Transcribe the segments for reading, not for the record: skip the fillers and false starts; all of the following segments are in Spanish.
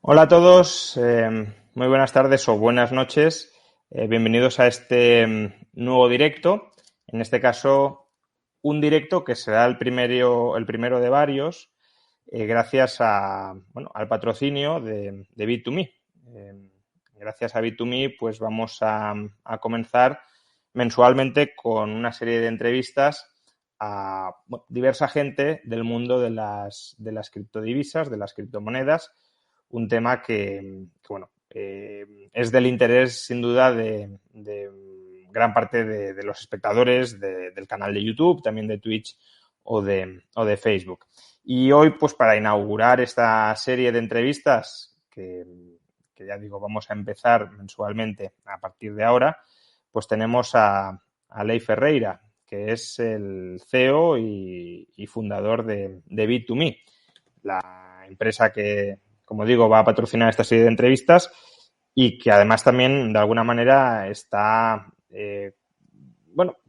Hola a todos, muy buenas tardes o buenas noches. Bienvenidos a este nuevo directo. En este caso, un directo que será el primero de varios, gracias al patrocinio de Bit2Me. Gracias a Bit2Me, pues vamos a comenzar mensualmente con una serie de entrevistas a diversa gente del mundo de las criptodivisas, de las criptomonedas, un tema que es del interés sin duda de gran parte de los espectadores del canal de YouTube, también de Twitch o de Facebook. Y hoy, pues para inaugurar esta serie de entrevistas que ya digo, vamos a empezar mensualmente a partir de ahora, pues tenemos a Leif Ferreira, que es el CEO y fundador de Bit2Me, la empresa que, como digo, va a patrocinar esta serie de entrevistas y que además también de alguna manera está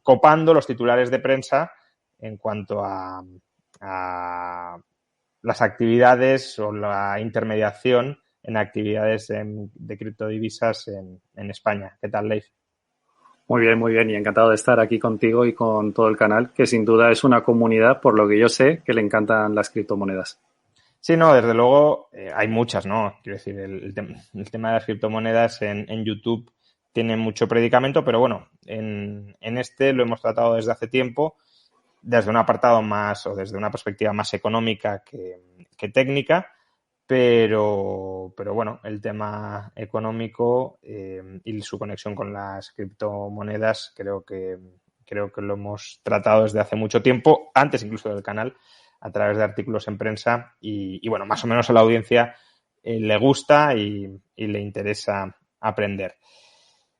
copando los titulares de prensa en cuanto a las actividades o la intermediación en actividades de criptodivisas en España. ¿Qué tal, Leif? Muy bien y encantado de estar aquí contigo y con todo el canal, que sin duda es una comunidad, por lo que yo sé, que le encantan las criptomonedas. Sí, no, desde luego hay muchas, ¿no? Quiero decir, el tema de las criptomonedas en YouTube tiene mucho predicamento, pero bueno, en este lo hemos tratado desde hace tiempo, desde un apartado más o desde una perspectiva más económica que técnica, pero bueno, el tema económico y su conexión con las criptomonedas creo que lo hemos tratado desde hace mucho tiempo, antes incluso del canal, a través de artículos en prensa y bueno, más o menos a la audiencia le gusta y le interesa aprender.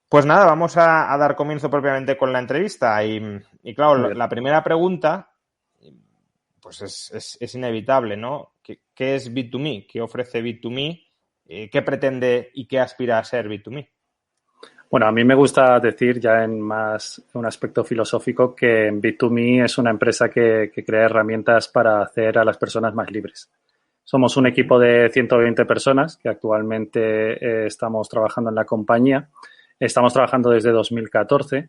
Pues nada, vamos a dar comienzo propiamente con la entrevista y claro, la primera pregunta pues es inevitable, ¿no? ¿Qué es Bit2Me? ¿Qué ofrece Bit2Me? ¿Qué pretende y qué aspira a ser Bit2Me? Bueno, a mí me gusta decir ya en más un aspecto filosófico que Bit2Me es una empresa que crea herramientas para hacer a las personas más libres. Somos un equipo de 120 personas que actualmente estamos trabajando en la compañía. Estamos trabajando desde 2014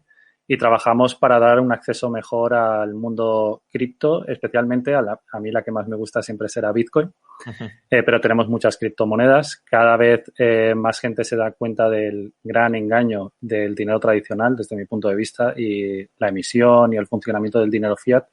y trabajamos para dar un acceso mejor al mundo cripto, especialmente a mí la que más me gusta siempre será Bitcoin. Pero tenemos muchas criptomonedas. Cada vez más gente se da cuenta del gran engaño del dinero tradicional, desde mi punto de vista, y la emisión y el funcionamiento del dinero fiat.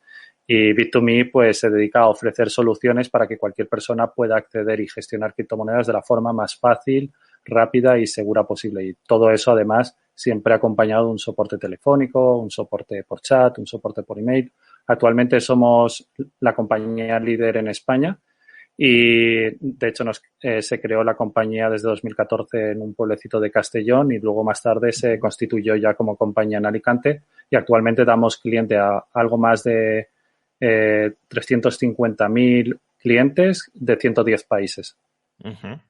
Y Bit2Me pues, se dedica a ofrecer soluciones para que cualquier persona pueda acceder y gestionar criptomonedas de la forma más fácil, rápida y segura posible. Y todo eso, además, siempre acompañado de un soporte telefónico, un soporte por chat, un soporte por email. Actualmente somos la compañía líder en España. Y de hecho se creó la compañía desde 2014 en un pueblecito de Castellón y luego más tarde se constituyó ya como compañía en Alicante y actualmente damos cliente a algo más de 350.000 clientes de 110 países. Uh-huh.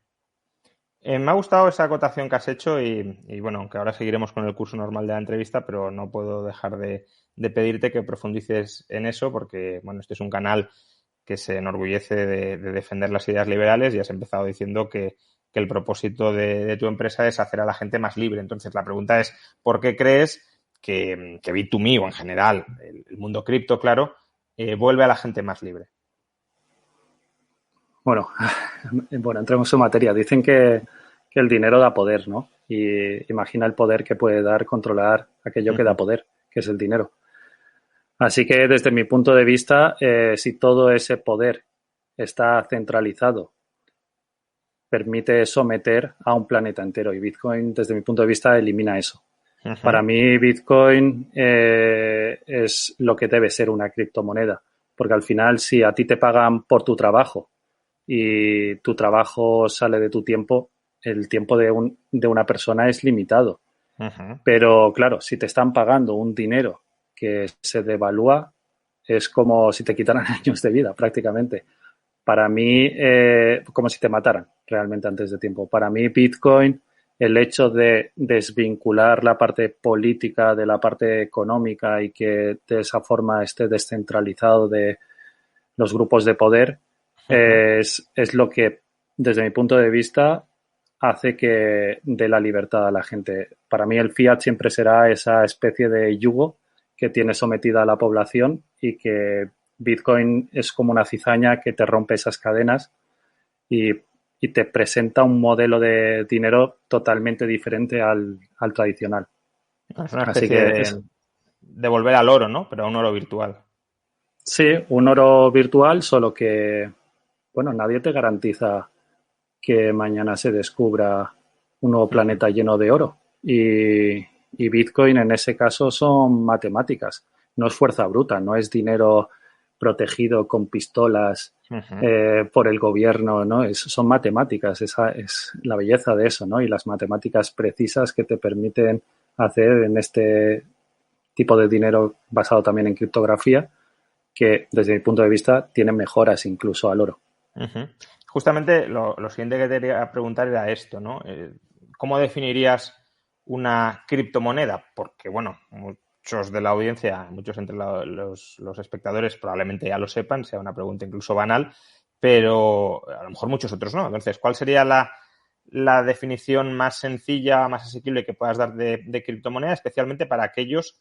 Me ha gustado esa acotación que has hecho y bueno, aunque ahora seguiremos con el curso normal de la entrevista, pero no puedo dejar de pedirte que profundices en eso porque, bueno, este es un canal que se enorgullece de defender las ideas liberales y has empezado diciendo que el propósito de tu empresa es hacer a la gente más libre. Entonces, la pregunta es, ¿por qué crees que Bit2Me o en general el mundo cripto, claro, vuelve a la gente más libre? Bueno, entremos en materia. Dicen que el dinero da poder, ¿no? Y imagina el poder que puede dar controlar aquello que da poder, que es el dinero. Así que desde mi punto de vista, si todo ese poder está centralizado, permite someter a un planeta entero y Bitcoin, desde mi punto de vista, elimina eso. Uh-huh. Para mí, Bitcoin es lo que debe ser una criptomoneda, porque al final, si a ti te pagan por tu trabajo y tu trabajo sale de tu tiempo, el tiempo de una persona es limitado. Uh-huh. Pero claro, si te están pagando un dinero que se devalúa, es como si te quitaran años de vida prácticamente. Para mí, como si te mataran realmente antes de tiempo. Para mí, Bitcoin, el hecho de desvincular la parte política de la parte económica y que de esa forma esté descentralizado de los grupos de poder, es lo que desde mi punto de vista, hace que dé la libertad a la gente. Para mí el fiat siempre será esa especie de yugo que tiene sometida a la población y que Bitcoin es como una cizaña que te rompe esas cadenas y, y te presenta un modelo de dinero totalmente diferente al tradicional. Es una Así especie que es, de volver al oro, ¿no? Pero a un oro virtual. sí, un oro virtual, solo que, bueno, nadie te garantiza que mañana se descubra un nuevo Ujú, planeta lleno de oro. Y Bitcoin en ese caso son matemáticas, no es fuerza bruta, no es dinero protegido con pistolas ujú. por el gobierno, ¿no? Son matemáticas, esa es la belleza de eso, ¿no? Y las matemáticas precisas que te permiten hacer en este tipo de dinero basado también en criptografía, que desde mi punto de vista tienen mejoras incluso al oro. Ujú. Justamente lo siguiente que te quería preguntar era esto, ¿no? ¿Cómo definirías una criptomoneda? Porque, bueno, muchos de la audiencia, muchos entre los espectadores probablemente ya lo sepan, sea una pregunta incluso banal, pero a lo mejor muchos otros no. Entonces, ¿cuál sería la definición más sencilla, más asequible que puedas dar de criptomoneda, especialmente para aquellos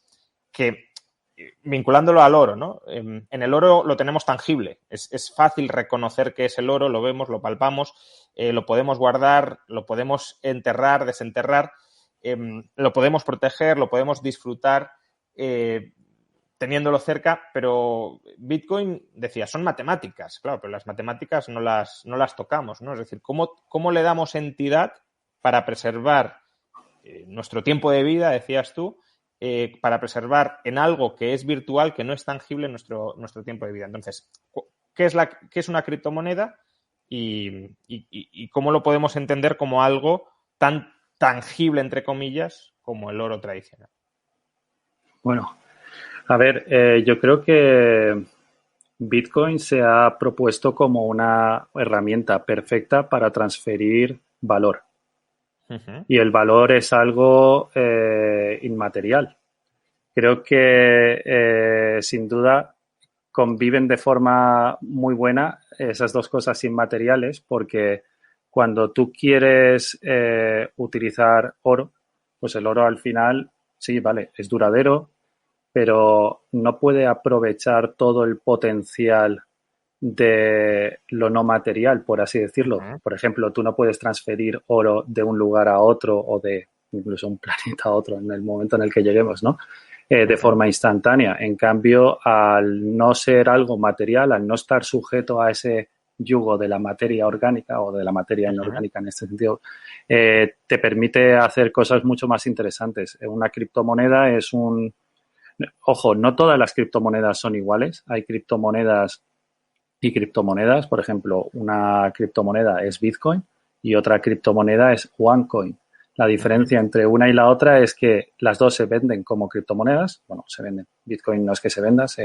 que vinculándolo al oro, ¿no? En el oro lo tenemos tangible, es fácil reconocer que es el oro, lo vemos, lo palpamos, lo podemos guardar, lo podemos enterrar, desenterrar, lo podemos proteger, lo podemos disfrutar teniéndolo cerca, pero Bitcoin, decía, son matemáticas, claro, pero las matemáticas no las tocamos, ¿no? Es decir, ¿cómo le damos entidad para preservar nuestro tiempo de vida, decías tú, para preservar en algo que es virtual, que no es tangible nuestro tiempo de vida? Entonces, ¿qué es una criptomoneda y cómo lo podemos entender como algo tan tangible, entre comillas, como el oro tradicional? Bueno, a ver, yo creo que Bitcoin se ha propuesto como una herramienta perfecta para transferir valor. Uh-huh. Y el valor es algo inmaterial. Creo que sin duda conviven de forma muy buena esas dos cosas inmateriales, porque cuando tú quieres utilizar oro, pues el oro al final, sí, vale, es duradero, pero no puede aprovechar todo el potencial de lo no material, por así decirlo. Uh-huh. Por ejemplo, tú no puedes transferir oro de un lugar a otro o de incluso un planeta a otro en el momento en el que lleguemos, ¿no? De Uh-huh. forma instantánea. En cambio, al no ser algo material, al no estar sujeto a ese yugo de la materia orgánica o de la materia Uh-huh. inorgánica en este sentido, te permite hacer cosas mucho más interesantes. Una criptomoneda es un... Ojo, no todas las criptomonedas son iguales. Hay criptomonedas y criptomonedas. Por ejemplo, una criptomoneda es Bitcoin y otra criptomoneda es OneCoin. La Uh-huh. diferencia entre una y la otra es que las dos se venden como criptomonedas. Bueno, se venden. Bitcoin no es que se venda, Sí.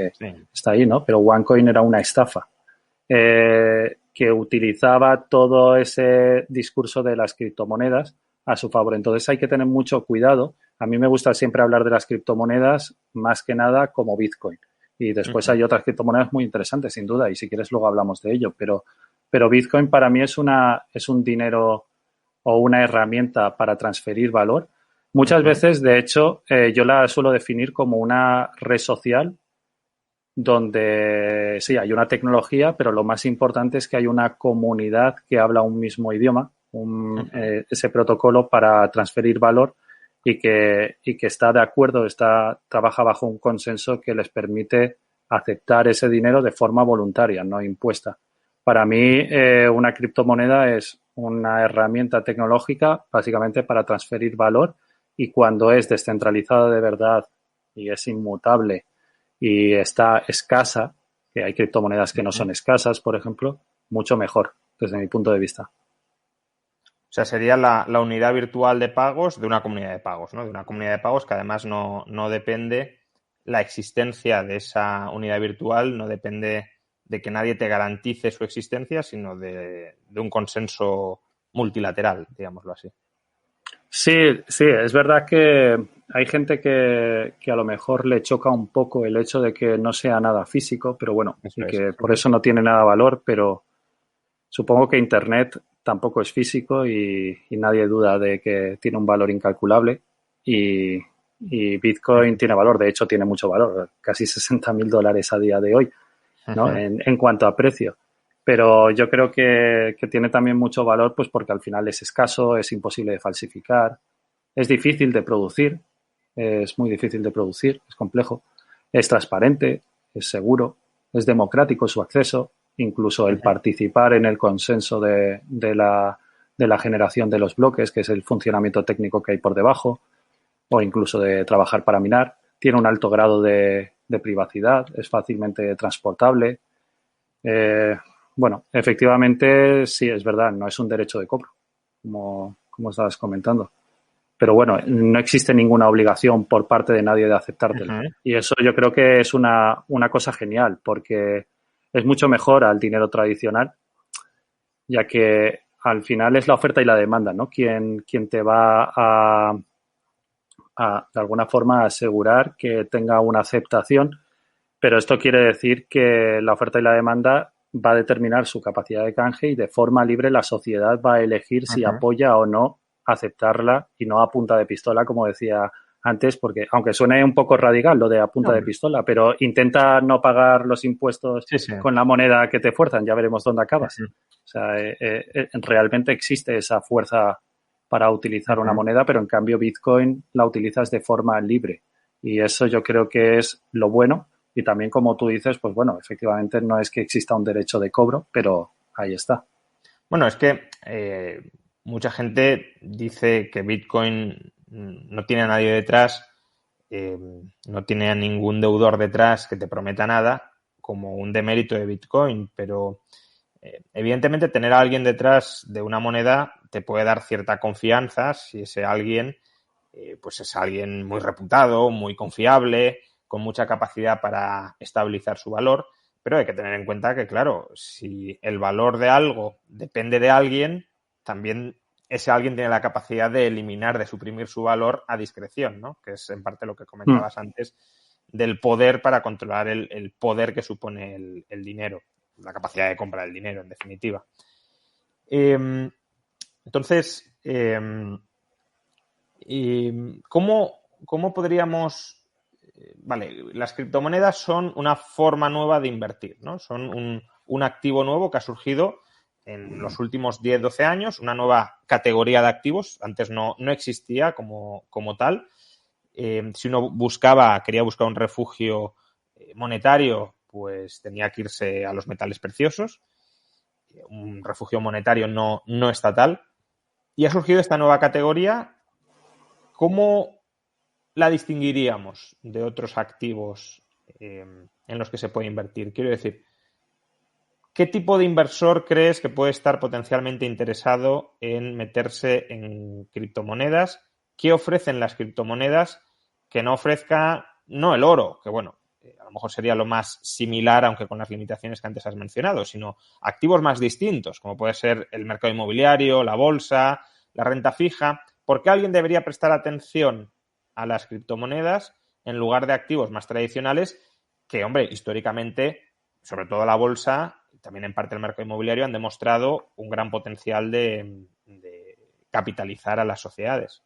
está ahí, ¿no? Pero OneCoin era una estafa que utilizaba todo ese discurso de las criptomonedas a su favor. Entonces hay que tener mucho cuidado. A mí me gusta siempre hablar de las criptomonedas más que nada como Bitcoin. Y después Uh-huh. hay otras criptomonedas muy interesantes, sin duda, y si quieres luego hablamos de ello. Pero Bitcoin para mí es un dinero o una herramienta para transferir valor. Muchas Uh-huh. veces, de hecho, yo la suelo definir como una red social donde sí, hay una tecnología, pero lo más importante es que hay una comunidad que habla un mismo idioma, Uh-huh. ese protocolo para transferir valor y que está de acuerdo, trabaja bajo un consenso que les permite aceptar ese dinero de forma voluntaria, no impuesta. Para mí, una criptomoneda es una herramienta tecnológica básicamente para transferir valor y cuando es descentralizada de verdad y es inmutable y está escasa, que hay criptomonedas que no Uh-huh. son escasas, por ejemplo, mucho mejor desde mi punto de vista. O sea, sería la unidad virtual de pagos de una comunidad de pagos, ¿no? De una comunidad de pagos que además no depende la existencia de esa unidad virtual, no depende de que nadie te garantice su existencia, sino de un consenso multilateral, digámoslo así. Sí, sí, es verdad que hay gente que a lo mejor le choca un poco el hecho de que no sea nada físico, pero bueno, Eso y es. que por eso no tiene nada valor, pero supongo que Internet tampoco es físico y nadie duda de que tiene un valor incalculable y Bitcoin tiene valor, de hecho tiene mucho valor, casi $60.000 a día de hoy, ¿no? En cuanto a precio. Pero yo creo que tiene también mucho valor pues porque al final es escaso, es imposible de falsificar, es difícil de producir, es muy difícil de producir, es complejo, es transparente, es seguro, es democrático su acceso, incluso el participar en el consenso de la generación de los bloques, que es el funcionamiento técnico que hay por debajo, o incluso de trabajar para minar. Tiene un alto grado de privacidad, es fácilmente transportable. Bueno, efectivamente, sí, es verdad, no es un derecho de cobro, como estabas comentando. Pero bueno, no existe ninguna obligación por parte de nadie de aceptártelo. Y eso yo creo que es una cosa genial, porque es mucho mejor al dinero tradicional, ya que al final es la oferta y la demanda, ¿no? Quien te va de alguna forma, asegurar que tenga una aceptación, pero esto quiere decir que la oferta y la demanda va a determinar su capacidad de canje y de forma libre la sociedad va a elegir si apoya o no aceptarla y no a punta de pistola, como decía antes, porque aunque suene un poco radical lo de a punta de pistola, pero intenta no pagar los impuestos con la moneda que te fuerzan, ya veremos dónde acabas. O sea, realmente existe esa fuerza para utilizar una moneda, pero en cambio Bitcoin la utilizas de forma libre y eso yo creo que es lo bueno y también como tú dices, pues bueno, efectivamente no es que exista un derecho de cobro, pero ahí está. Bueno, es que mucha gente dice que Bitcoin no tiene a nadie detrás, no tiene a ningún deudor detrás que te prometa nada, como un demérito de Bitcoin, pero evidentemente tener a alguien detrás de una moneda te puede dar cierta confianza si ese alguien pues es alguien muy reputado, muy confiable, con mucha capacidad para estabilizar su valor. Pero hay que tener en cuenta que, claro, si el valor de algo depende de alguien, también ese alguien tiene la capacidad de eliminar, de suprimir su valor a discreción, ¿no? Que es en parte lo que comentabas antes del poder para controlar el poder que supone el dinero, la capacidad de comprar el dinero, en definitiva. Entonces, ¿cómo podríamos... Vale, las criptomonedas son una forma nueva de invertir, ¿no? Son un activo nuevo que ha surgido en los últimos 10-12 años, una nueva categoría de activos. Antes no existía como tal. Si uno quería buscar un refugio monetario, pues tenía que irse a los metales preciosos. Un refugio monetario no estatal. Y ha surgido esta nueva categoría. ¿Cómo la distinguiríamos de otros activos en los que se puede invertir? Quiero decir, ¿qué tipo de inversor crees que puede estar potencialmente interesado en meterse en criptomonedas? ¿Qué ofrecen las criptomonedas que no ofrezca, no el oro, que bueno, a lo mejor sería lo más similar, aunque con las limitaciones que antes has mencionado, sino activos más distintos, como puede ser el mercado inmobiliario, la bolsa, la renta fija? ¿Por qué alguien debería prestar atención a las criptomonedas en lugar de activos más tradicionales que, hombre, históricamente, sobre todo la bolsa y también en parte el mercado inmobiliario, han demostrado un gran potencial de capitalizar a las sociedades?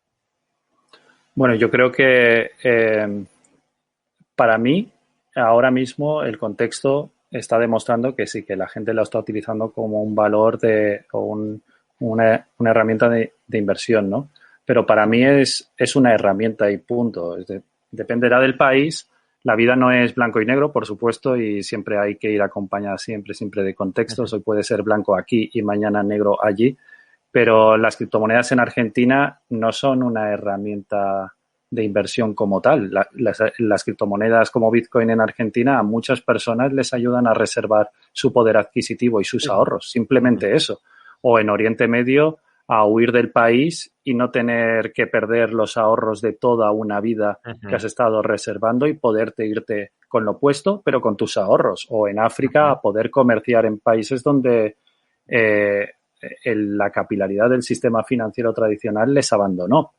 Bueno, yo creo que para mí, ahora mismo, el contexto está demostrando que sí, que la gente lo está utilizando como un valor o una herramienta de inversión, ¿no? Pero para mí es una herramienta y punto. Dependerá del país. La vida no es blanco y negro, por supuesto, y siempre hay que ir acompañada siempre de contextos. Hoy puede ser blanco aquí y mañana negro allí. Pero las criptomonedas en Argentina no son una herramienta de inversión como tal. Las criptomonedas como Bitcoin en Argentina a muchas personas les ayudan a reservar su poder adquisitivo y sus ahorros, simplemente eso. O en Oriente Medio a huir del país y no tener que perder los ahorros de toda una vida que has estado reservando y poderte irte con lo puesto, pero con tus ahorros. O en África a poder comerciar en países donde la capilaridad del sistema financiero tradicional les abandonó.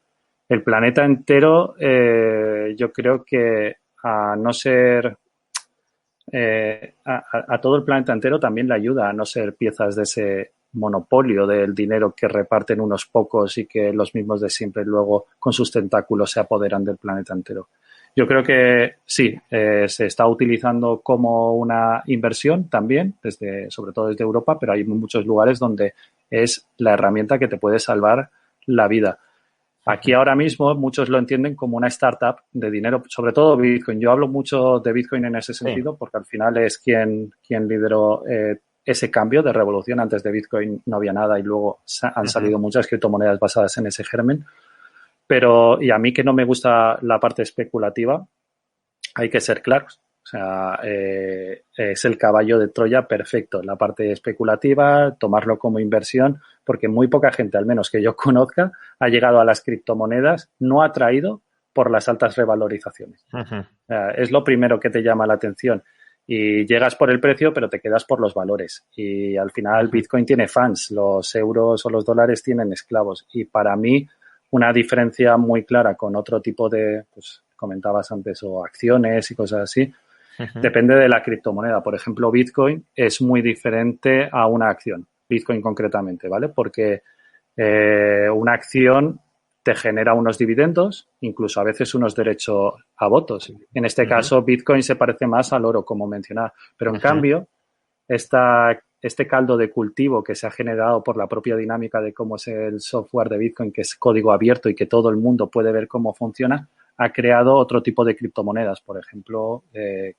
El planeta entero, yo creo que a no ser a todo el planeta entero también le ayuda a no ser piezas de monopolio del dinero que reparten unos pocos y que los mismos de siempre luego con sus tentáculos se apoderan del planeta entero. Yo creo que sí, se está utilizando como una inversión también, sobre todo desde Europa, pero hay muchos lugares donde es la herramienta que te puede salvar la vida. Aquí ahora mismo muchos lo entienden como una startup de dinero, sobre todo Bitcoin. Yo hablo mucho de Bitcoin en ese sentido porque al final es quien lideró ese cambio de revolución. Antes de Bitcoin no había nada y luego han salido muchas criptomonedas basadas en ese germen. Pero, y a mí que no me gusta la parte especulativa, hay que ser claros. O sea, es el caballo de Troya perfecto. La parte especulativa, tomarlo como inversión, porque muy poca gente, al menos que yo conozca, ha llegado a las criptomonedas no atraído por las altas revalorizaciones. O sea, es lo primero que te llama la atención. Y llegas por el precio, pero te quedas por los valores. Y al final Bitcoin tiene fans, los euros o los dólares tienen esclavos. Y para mí, una diferencia muy clara con otro tipo de, pues comentabas antes, o acciones y cosas así, depende de la criptomoneda. Por ejemplo, Bitcoin es muy diferente a una acción, Bitcoin concretamente, ¿vale? Porque una acción te genera unos dividendos, incluso a veces unos derechos a votos. En este caso, Bitcoin se parece más al oro, como mencionaba. Pero en cambio, este caldo de cultivo que se ha generado por la propia dinámica de cómo es el software de Bitcoin, que es código abierto y que todo el mundo puede ver cómo funciona, ha creado otro tipo de criptomonedas, por ejemplo,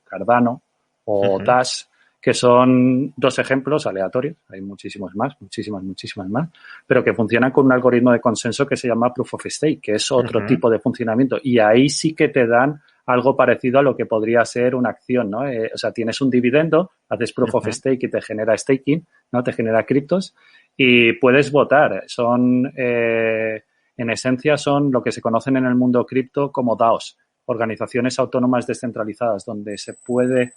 Cardano o Dash, que son dos ejemplos aleatorios, hay muchísimas más, pero que funcionan con un algoritmo de consenso que se llama Proof of Stake, que es otro tipo de funcionamiento. Y ahí sí que te dan algo parecido a lo que podría ser una acción, ¿no? O sea, tienes un dividendo, haces Proof of Stake y te genera staking, ¿no? Te genera criptos y puedes votar. Son, en esencia, son lo que se conocen en el mundo cripto como DAOs, organizaciones autónomas descentralizadas, donde se puede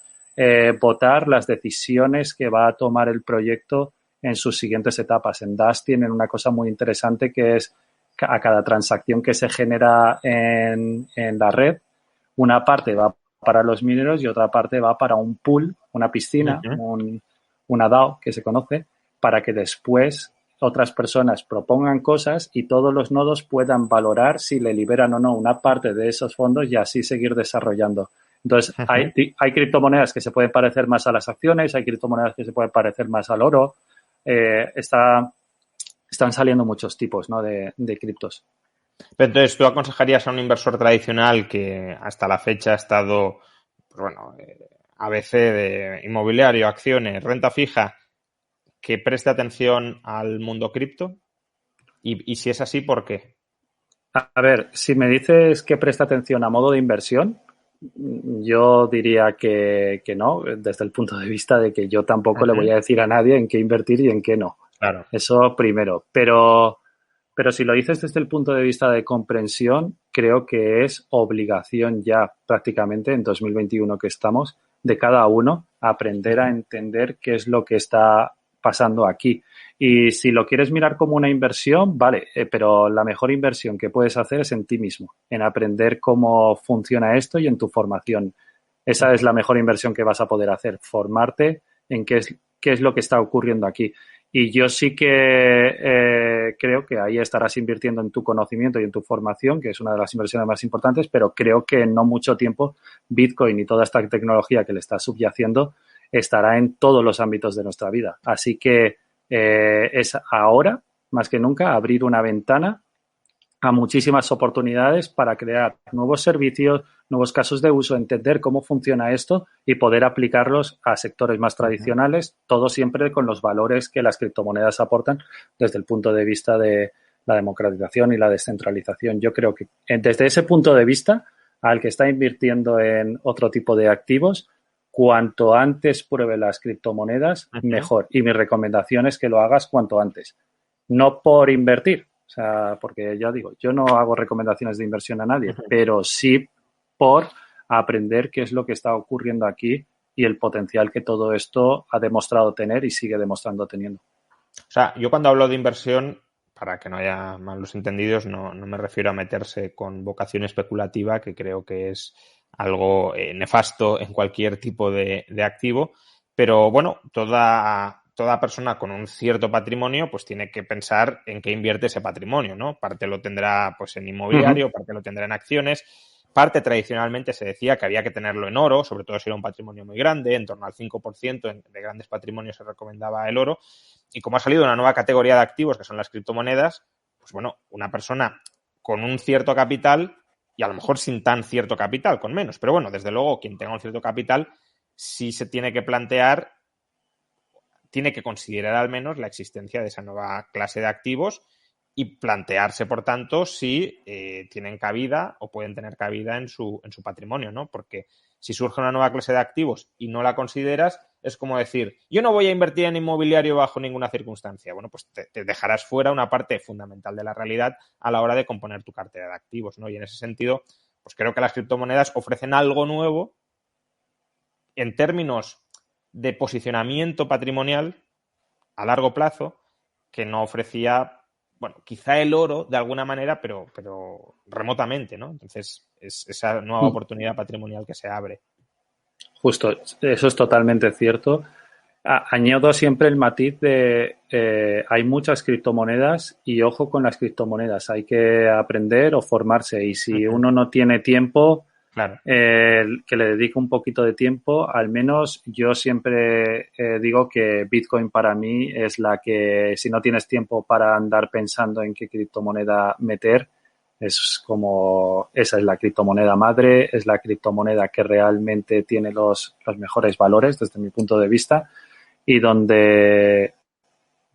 votar las decisiones que va a tomar el proyecto en sus siguientes etapas. En Dash tienen una cosa muy interesante que es a cada transacción que se genera en la red, una parte va para los mineros y otra parte va para un pool, una piscina, una DAO que se conoce, para que después otras personas propongan cosas y todos los nodos puedan valorar si le liberan o no una parte de esos fondos y así seguir desarrollando. Entonces, hay criptomonedas que se pueden parecer más a las acciones, hay criptomonedas que se pueden parecer más al oro. Están saliendo muchos tipos, ¿no?, de criptos. Pero entonces, ¿tú aconsejarías a un inversor tradicional que hasta la fecha ha estado, pues bueno, ABC de inmobiliario, acciones, renta fija, que preste atención al mundo cripto? Y si es así, ¿por qué? A ver, si me dices que presta atención a modo de inversión, yo diría que no, desde el punto de vista de que yo tampoco le voy a decir a nadie en qué invertir y en qué no. Claro. Eso primero. Pero si lo dices desde el punto de vista de comprensión, creo que es obligación ya prácticamente en 2021 que estamos de cada uno aprender a entender qué es lo que está pasando aquí. Y si lo quieres mirar como una inversión, vale, pero la mejor inversión que puedes hacer es en ti mismo, en aprender cómo funciona esto y en tu formación. Esa es la mejor inversión que vas a poder hacer, formarte en qué es lo que está ocurriendo aquí. Y yo sí que creo que ahí estarás invirtiendo en tu conocimiento y en tu formación, que es una de las inversiones más importantes, pero creo que en no mucho tiempo Bitcoin y toda esta tecnología que le está subyaciendo estará en todos los ámbitos de nuestra vida. Así que es ahora, más que nunca, abrir una ventana a muchísimas oportunidades para crear nuevos servicios, nuevos casos de uso, entender cómo funciona esto y poder aplicarlos a sectores más tradicionales, todo siempre con los valores que las criptomonedas aportan desde el punto de vista de la democratización y la descentralización. Yo creo que desde ese punto de vista, al que está invirtiendo en otro tipo de activos, cuanto antes pruebe las criptomonedas, mejor. Y mi recomendación es que lo hagas cuanto antes. No por invertir, o sea, porque ya digo, yo no hago recomendaciones de inversión a nadie, pero sí por aprender qué es lo que está ocurriendo aquí y el potencial que todo esto ha demostrado tener y sigue demostrando teniendo. O sea, yo cuando hablo de inversión, para que no haya malos entendidos, no me refiero a meterse con vocación especulativa, que creo que es algo nefasto en cualquier tipo de activo, pero bueno, toda toda persona con un cierto patrimonio pues tiene que pensar en qué invierte ese patrimonio, ¿no? Parte lo tendrá pues en inmobiliario, parte lo tendrá en acciones, parte tradicionalmente se decía que había que tenerlo en oro, sobre todo si era un patrimonio muy grande, en torno al 5% de grandes patrimonios se recomendaba el oro. Y como ha salido una nueva categoría de activos que son las criptomonedas, pues bueno, una persona con un cierto capital y a lo mejor sin tan cierto capital, con menos, pero bueno, desde luego quien tenga un cierto capital sí se tiene que plantear, tiene que considerar al menos la existencia de esa nueva clase de activos y plantearse, por tanto, si tienen cabida o pueden tener cabida en su patrimonio, ¿no? Porque si surge una nueva clase de activos y no la consideras, es como decir, yo no voy a invertir en inmobiliario bajo ninguna circunstancia. Bueno, pues te dejarás fuera una parte fundamental de la realidad a la hora de componer tu cartera de activos, ¿no? Y en ese sentido, pues creo que las criptomonedas ofrecen algo nuevo en términos de posicionamiento patrimonial a largo plazo que no ofrecía, bueno, quizá el oro de alguna manera, pero remotamente, ¿no? Entonces, es esa nueva oportunidad patrimonial que se abre. Justo, eso es totalmente cierto. Añado siempre el matiz de hay muchas criptomonedas y ojo con las criptomonedas. Hay que aprender o formarse y si uno no tiene tiempo, claro, que le dedique un poquito de tiempo, al menos yo siempre digo que Bitcoin para mí es la que si no tienes tiempo para andar pensando en qué criptomoneda meter, es como esa es la criptomoneda madre, es la criptomoneda que realmente tiene los mejores valores desde mi punto de vista y donde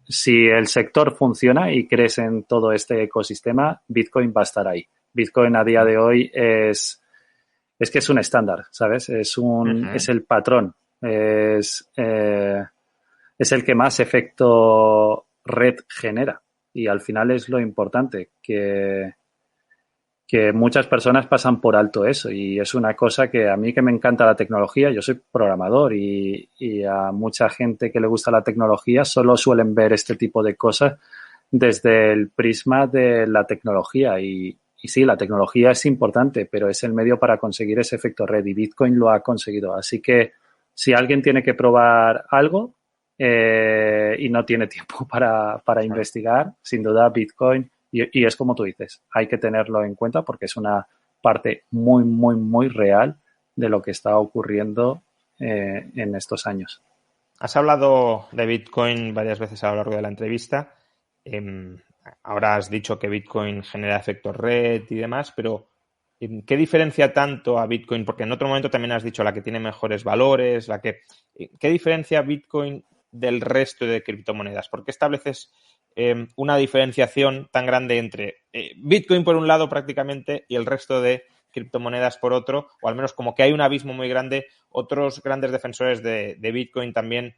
si el sector funciona y crees en todo este ecosistema, Bitcoin va a estar ahí. Bitcoin a día de hoy es que es un estándar, ¿sabes? Es el patrón, es el que más efecto red genera y al final es lo importante, que muchas personas pasan por alto eso y es una cosa que a mí que me encanta la tecnología, yo soy programador y a mucha gente que le gusta la tecnología solo suelen ver este tipo de cosas desde el prisma de la tecnología y sí, la tecnología es importante, pero es el medio para conseguir ese efecto red y Bitcoin lo ha conseguido. Así que si alguien tiene que probar algo y no tiene tiempo para investigar, sin duda Bitcoin, y es como tú dices, hay que tenerlo en cuenta porque es una parte muy, muy, muy real de lo que está ocurriendo en estos años. Has hablado de Bitcoin varias veces a lo largo de la entrevista. Ahora has dicho que Bitcoin genera efectos red y demás, pero ¿qué diferencia tanto a Bitcoin? Porque en otro momento también has dicho la que tiene mejores valores, ¿qué diferencia Bitcoin del resto de criptomonedas? ¿Por qué estableces una diferenciación tan grande entre Bitcoin por un lado prácticamente y el resto de criptomonedas por otro? O al menos como que hay un abismo muy grande. Otros grandes defensores de Bitcoin también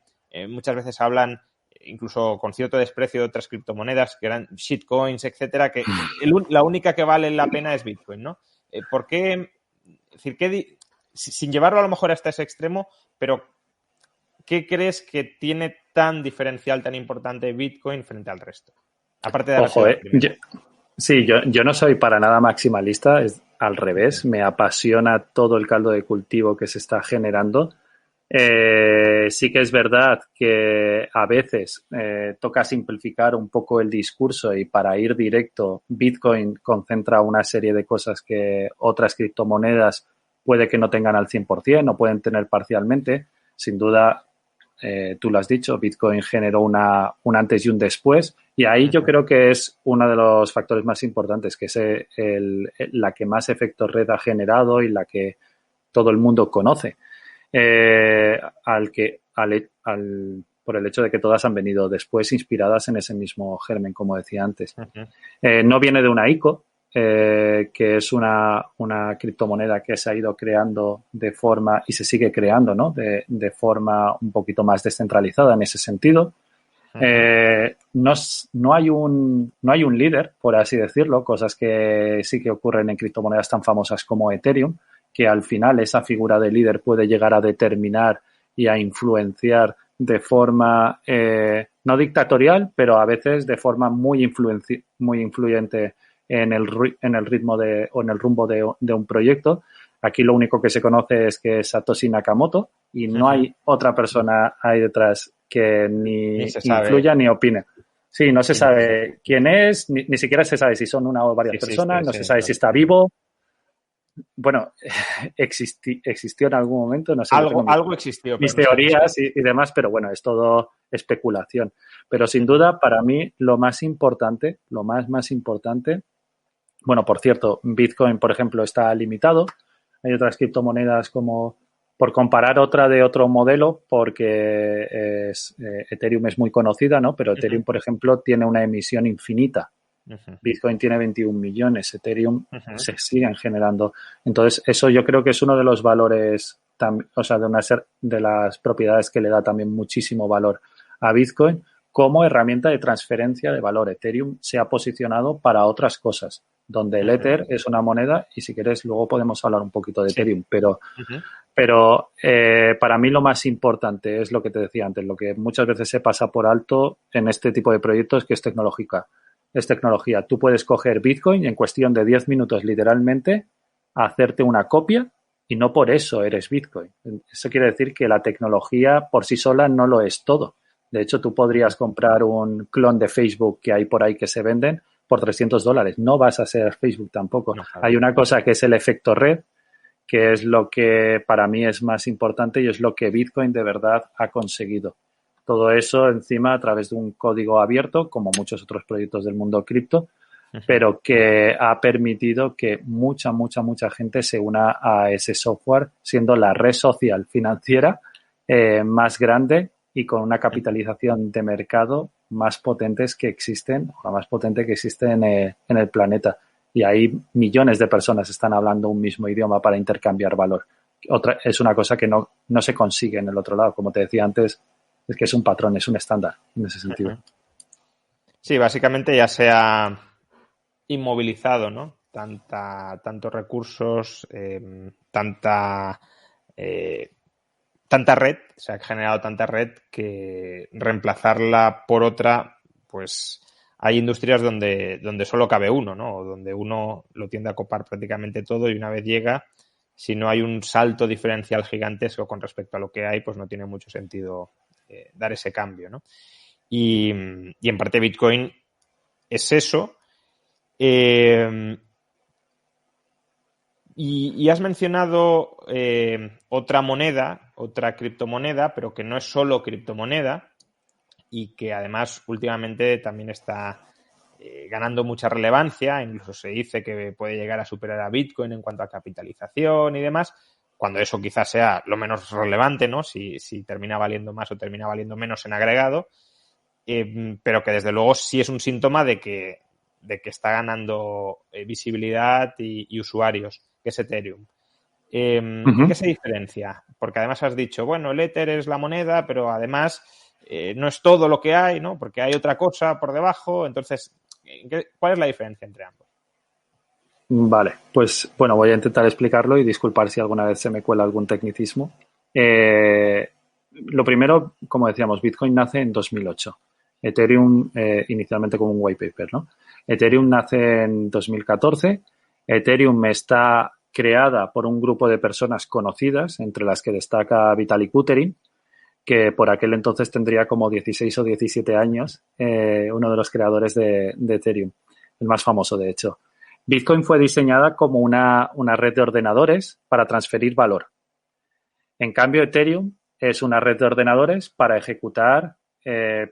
muchas veces hablan incluso con cierto desprecio de otras criptomonedas que eran shitcoins, etcétera, que la única que vale la pena es Bitcoin, ¿no? ¿Por qué? Es decir, sin llevarlo a lo mejor hasta ese extremo, pero ¿qué crees que tiene tan diferencial, tan importante Bitcoin frente al resto? Aparte de haber Ojo, sido el primero. yo no soy para nada maximalista, es al revés, me apasiona todo el caldo de cultivo que se está generando. Sí que es verdad que a veces toca simplificar un poco el discurso y para ir directo, Bitcoin concentra una serie de cosas que otras criptomonedas puede que no tengan al 100% o pueden tener parcialmente. Sin duda, tú lo has dicho, Bitcoin generó un antes y un después y ahí yo creo que es uno de los factores más importantes, que es la que más efecto red ha generado y la que todo el mundo conoce. Por el hecho de que todas han venido después inspiradas en ese mismo germen, como decía antes. No viene de una ICO, que es una criptomoneda que se ha ido creando de forma, y se sigue creando, ¿no? De forma un poquito más descentralizada en ese sentido. No hay un líder, por así decirlo, cosas que sí que ocurren en criptomonedas tan famosas como Ethereum, que al final esa figura de líder puede llegar a determinar y a influenciar de forma no dictatorial, pero a veces de forma muy influyente en el ritmo o en el rumbo de un proyecto. Aquí lo único que se conoce es que es Satoshi Nakamoto y no hay otra persona ahí detrás que ni Ni se sabe influya ni opine. Sí, no se quién es. sabe quién es, ni siquiera se sabe si son una o Si varias existe, personas, no sí, se sabe si claro. está vivo. Bueno, existió en algún momento, no sé, yo tengo Algo existió, pero mis no sabemos qué. teorías y demás, pero bueno, es todo especulación. Pero sin Ujú, duda, para mí, lo más importante, lo más importante, bueno, por cierto, Bitcoin, por ejemplo, está limitado. Hay otras criptomonedas como, por comparar otra de otro modelo, porque Ethereum es muy conocida, ¿no? Pero ujú, Ethereum, por ejemplo, tiene una emisión infinita. ujú, Bitcoin tiene 21 millones, Ethereum ujú, se siguen generando. Entonces, eso yo creo que es uno de los valores, o sea, de las propiedades que le da también muchísimo valor a Bitcoin como herramienta de transferencia de valor. Ethereum se ha posicionado para otras cosas, donde el ujú. Ether es una moneda y si quieres luego podemos hablar un poquito de Sí. Ethereum, Ujú, pero para mí lo más importante es lo que te decía antes, lo que muchas veces se pasa por alto en este tipo de proyectos que es tecnológica. Es tecnología. Tú puedes coger Bitcoin y en cuestión de 10 minutos literalmente hacerte una copia y no por eso eres Bitcoin. Eso quiere decir que la tecnología por sí sola no lo es todo. De hecho, tú podrías comprar un clon de Facebook que hay por ahí que se venden por $300. No vas a ser Facebook tampoco. no, claro. Hay una cosa que es el efecto red, que es lo que para mí es más importante y es lo que Bitcoin de verdad ha conseguido. Todo eso encima a través de un código abierto, como muchos otros proyectos del mundo cripto, Ujú, pero que ha permitido que mucha gente se una a ese software, siendo la red social financiera más grande y con una ujú. capitalización de mercado más potentes que existen, o la más potente que existe en el planeta. Y ahí millones de personas están hablando un mismo idioma para intercambiar valor. Otra, es una cosa que no se consigue en el otro lado. Como te decía antes, es que es un patrón, es un estándar en ese sentido. Ujú. Sí, básicamente ya se ha inmovilizado, ¿no? Tantos recursos, eh, tanta red, se ha generado tanta red que reemplazarla por otra, pues hay industrias donde solo cabe uno, ¿no? O donde uno lo tiende a copar prácticamente todo y una vez llega, si no hay un salto diferencial gigantesco con respecto a lo que hay, pues no tiene mucho sentido dar ese cambio, ¿no? Y en parte Bitcoin es eso. Eh, y has mencionado otra moneda, otra criptomoneda, pero que no es solo criptomoneda y que además últimamente también está ganando mucha relevancia, incluso se dice que puede llegar a superar a Bitcoin en cuanto a capitalización y demás, cuando eso quizás sea lo menos relevante, ¿no? Si termina valiendo más o termina valiendo menos en agregado, pero que desde luego sí es un síntoma de que está ganando visibilidad y usuarios, que es Ethereum. ¿En qué Uh-huh. se diferencia? Porque además has dicho, bueno, el Ether es la moneda, pero además no es todo lo que hay, ¿no? Porque hay otra cosa por debajo. Entonces, ¿cuál es la diferencia entre ambos? Vale, pues bueno, voy a intentar explicarlo y disculpar si alguna vez se me cuela algún tecnicismo. Eh, lo primero, como decíamos, Bitcoin nace en 2008. Ethereum, inicialmente como un white paper, ¿no? Ethereum nace en 2014. Ethereum está creada por un grupo de personas conocidas, entre las que destaca Vitalik Buterin, que por aquel entonces tendría como 16 o 17 años, uno de los creadores de Ethereum, el más famoso de hecho. Bitcoin fue diseñada como una red de ordenadores para transferir valor. En cambio, Ethereum es una red de ordenadores para ejecutar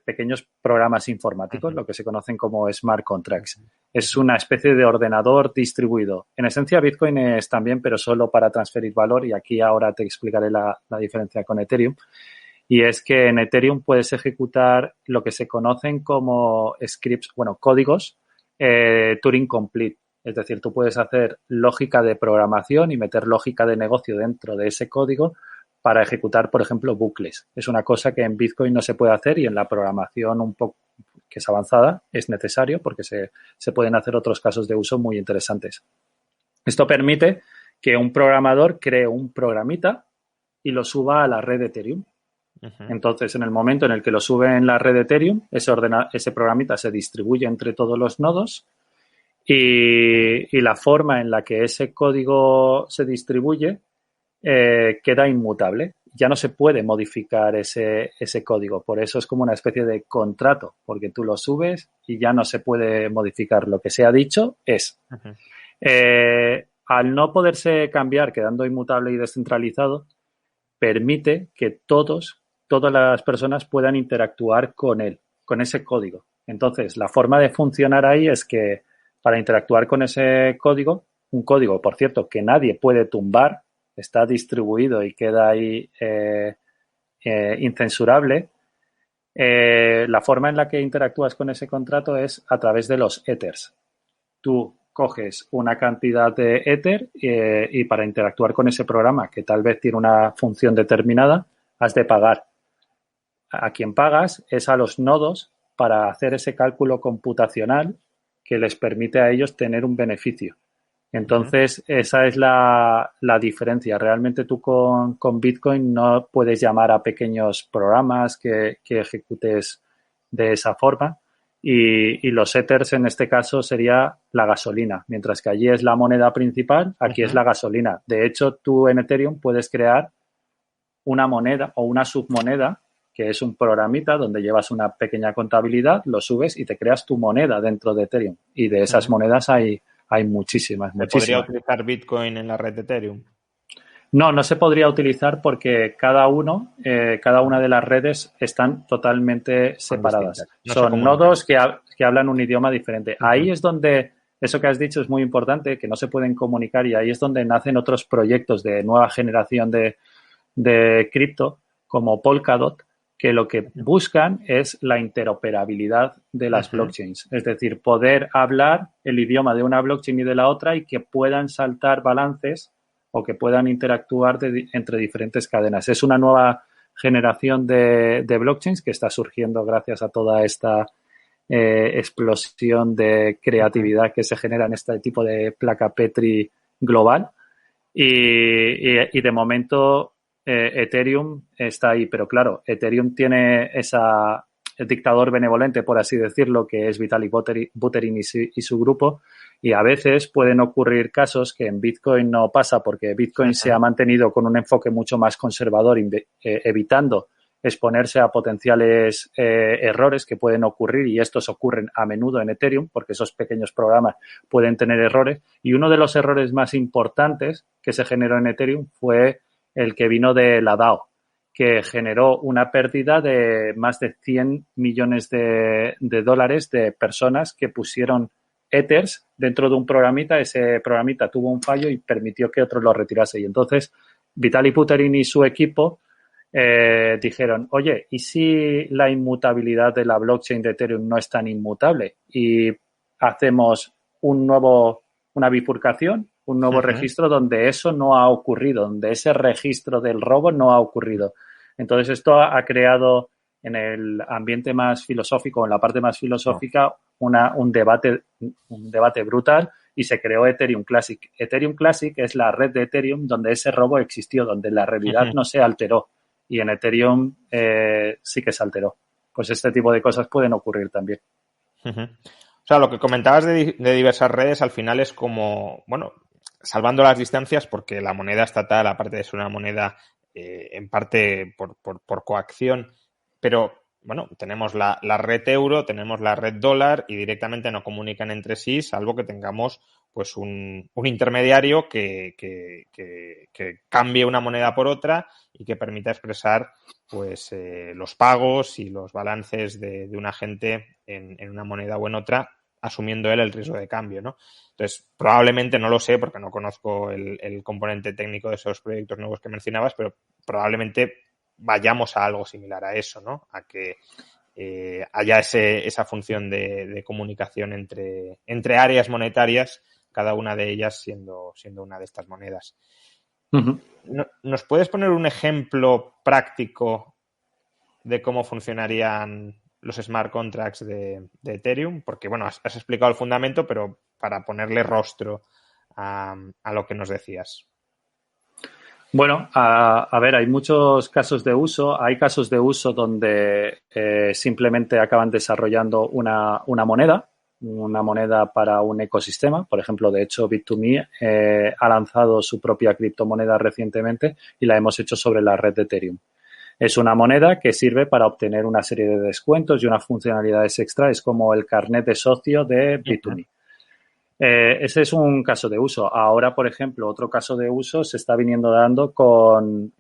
pequeños programas informáticos, Uh-huh, lo que se conocen como smart contracts. Es uh-huh, una especie de ordenador distribuido. En esencia, Bitcoin es también, pero solo para transferir valor, y aquí ahora te explicaré la diferencia con Ethereum. Y es que en Ethereum puedes ejecutar lo que se conocen como scripts, bueno, códigos Turing Complete. Es decir, tú puedes hacer lógica de programación y meter lógica de negocio dentro de ese código para ejecutar, por ejemplo, bucles. Es una cosa que en Bitcoin no se puede hacer y en la programación un poco que es avanzada es necesario porque se pueden hacer otros casos de uso muy interesantes. Esto permite que un programador cree un programita y lo suba a la red de Ethereum. uh-huh. Entonces, en el momento en el que lo sube en la red de Ethereum, ese programita se distribuye entre todos los nodos y la forma en la que ese código se distribuye queda inmutable ya no se puede modificar ese código. Por eso es como una especie de contrato, porque tú lo subes y ya no se puede modificar. Lo que se ha dicho es, al no poderse cambiar, quedando inmutable y descentralizado, permite que todas las personas puedan interactuar con él, con ese código. Entonces, la forma de funcionar ahí es que para interactuar con ese código, un código, por cierto, que nadie puede tumbar, está distribuido y queda ahí incensurable, la forma en la que interactúas con ese contrato es a través de los ethers. Tú coges una cantidad de ether y para interactuar con ese programa, que tal vez tiene una función determinada, has de pagar. A quien pagas es a los nodos para hacer ese cálculo computacional que les permite a ellos tener un beneficio. Entonces, esa es la diferencia. Realmente tú con Bitcoin no puedes llamar a pequeños programas que ejecutes de esa forma. Y los ethers en este caso sería la gasolina. Mientras que allí es la moneda principal, aquí es la gasolina. De hecho, tú en Ethereum puedes crear una moneda o una submoneda que es un programita donde llevas una pequeña contabilidad, lo subes y te creas tu moneda dentro de Ethereum. Y de esas monedas hay muchísimas. ¿Se podría utilizar Bitcoin en la red de Ethereum? No se podría utilizar porque cada una de las redes están totalmente separadas. Son nodos que hablan un idioma diferente. Ahí es donde, eso que has dicho es muy importante, que no se pueden comunicar, y ahí es donde nacen otros proyectos de nueva generación de cripto, como Polkadot, que lo que buscan es la interoperabilidad de las blockchains. Es decir, poder hablar el idioma de una blockchain y de la otra y que puedan saltar balances o que puedan interactuar entre diferentes cadenas. Es una nueva generación de blockchains que está surgiendo gracias a toda esta explosión de creatividad que se genera en este tipo de placa Petri global. Y de momento Ethereum está ahí, pero claro, Ethereum tiene el dictador benevolente, por así decirlo, que es Vitalik Buterin y su grupo, y a veces pueden ocurrir casos que en Bitcoin no pasa porque Bitcoin se ha mantenido con un enfoque mucho más conservador, evitando exponerse a potenciales errores que pueden ocurrir, y estos ocurren a menudo en Ethereum porque esos pequeños programas pueden tener errores, y uno de los errores más importantes que se generó en Ethereum fue el que vino de la DAO, que generó una pérdida de más de 100 millones de dólares de personas que pusieron ethers dentro de un programita. Ese programita tuvo un fallo y permitió que otros lo retirase. Y entonces Vitalik Buterin y su equipo dijeron, oye, ¿y si la inmutabilidad de la blockchain de Ethereum no es tan inmutable y hacemos una bifurcación, un nuevo registro donde eso no ha ocurrido, donde ese registro del robo no ha ocurrido? Entonces esto ha creado en el ambiente más filosófico, en la parte más filosófica, un debate brutal, y se creó Ethereum Classic. Ethereum Classic es la red de Ethereum donde ese robo existió, donde la realidad no se alteró, y en Ethereum sí que se alteró. Pues este tipo de cosas pueden ocurrir también. O sea, lo que comentabas de diversas redes al final es como, bueno, salvando las distancias, porque la moneda estatal, aparte de ser una moneda en parte por coacción, pero bueno, tenemos la red euro, tenemos la red dólar y directamente no comunican entre sí, salvo que tengamos pues un intermediario que cambie una moneda por otra y que permita expresar pues los pagos y los balances de un agente en una moneda o en otra, asumiendo él el riesgo de cambio, ¿no? Entonces, probablemente, no lo sé porque no conozco el componente técnico de esos proyectos nuevos que mencionabas, pero probablemente vayamos a algo similar a eso, ¿no? A que haya esa función de comunicación entre áreas monetarias, cada una de ellas siendo una de estas monedas. ¿Nos puedes poner un ejemplo práctico de cómo funcionarían los smart contracts de Ethereum? Porque, bueno, has explicado el fundamento, pero para ponerle rostro a lo que nos decías. Bueno, a ver, hay muchos casos de uso. Hay casos de uso donde simplemente acaban desarrollando una moneda. una moneda para un ecosistema. Por ejemplo, de hecho, Bit2Me ha lanzado su propia criptomoneda recientemente y la hemos hecho sobre la red de Ethereum. Es una moneda que sirve para obtener una serie de descuentos y unas funcionalidades extra. Es como el carnet de socio de Bit2Me. Ese es un caso de uso. Ahora, por ejemplo, otro caso de uso se está viniendo dando con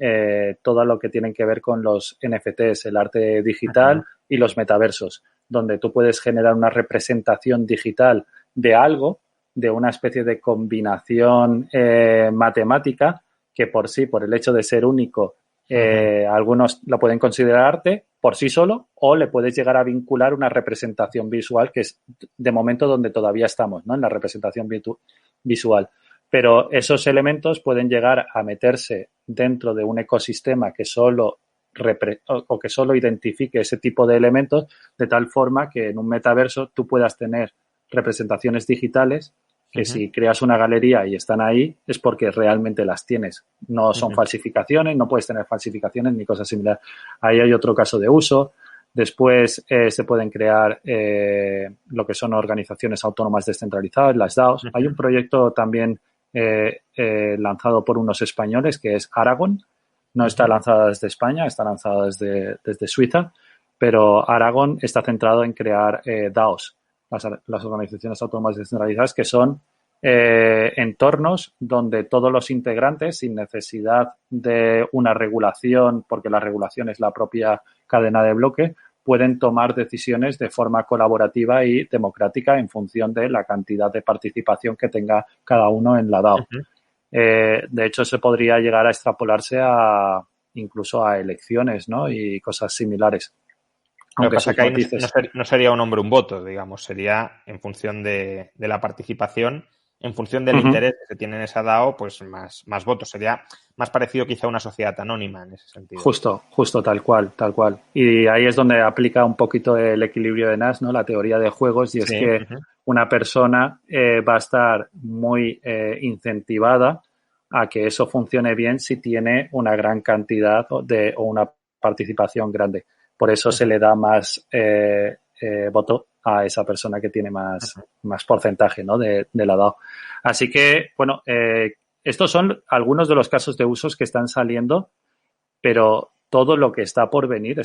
todo lo que tienen que ver con los NFTs, el arte digital y los metaversos, donde tú puedes generar una representación digital de algo, de una especie de combinación matemática que por sí, por el hecho de ser único, algunos lo pueden considerar arte por sí solo, o le puedes llegar a vincular una representación visual, que es de momento donde todavía estamos, ¿no? En la representación visual. Pero esos elementos pueden llegar a meterse dentro de un ecosistema que solo identifique ese tipo de elementos, de tal forma que en un metaverso tú puedas tener representaciones digitales que si creas una galería y están ahí es porque realmente las tienes. No son falsificaciones, no puedes tener falsificaciones ni cosas similares. Ahí hay otro caso de uso. Después se pueden crear lo que son organizaciones autónomas descentralizadas, las DAOs. Hay un proyecto también lanzado por unos españoles que es Aragon. No está lanzada desde España, está lanzada desde Suiza, pero Aragon está centrado en crear DAOs, las organizaciones autónomas descentralizadas, que son entornos donde todos los integrantes, sin necesidad de una regulación, porque la regulación es la propia cadena de bloque, pueden tomar decisiones de forma colaborativa y democrática en función de la cantidad de participación que tenga cada uno en la DAO. De hecho, se podría llegar a extrapolarse incluso a elecciones, ¿no? Y cosas similares. Lo que pasa es que ahí no sería un hombre un voto, digamos, sería en función de la participación, en función del interés que se tiene en esa DAO, pues más votos. Sería más parecido quizá a una sociedad anónima en ese sentido. Justo, tal cual. Y ahí es donde aplica un poquito el equilibrio de Nash, ¿no? La teoría de juegos, y es que una persona va a estar muy incentivada a que eso funcione bien si tiene una gran cantidad o una participación grande. Por eso se le da más voto a esa persona que tiene más porcentaje, ¿no? de la DAO. Así que, bueno, estos son algunos de los casos de usos que están saliendo, pero todo lo que está por venir,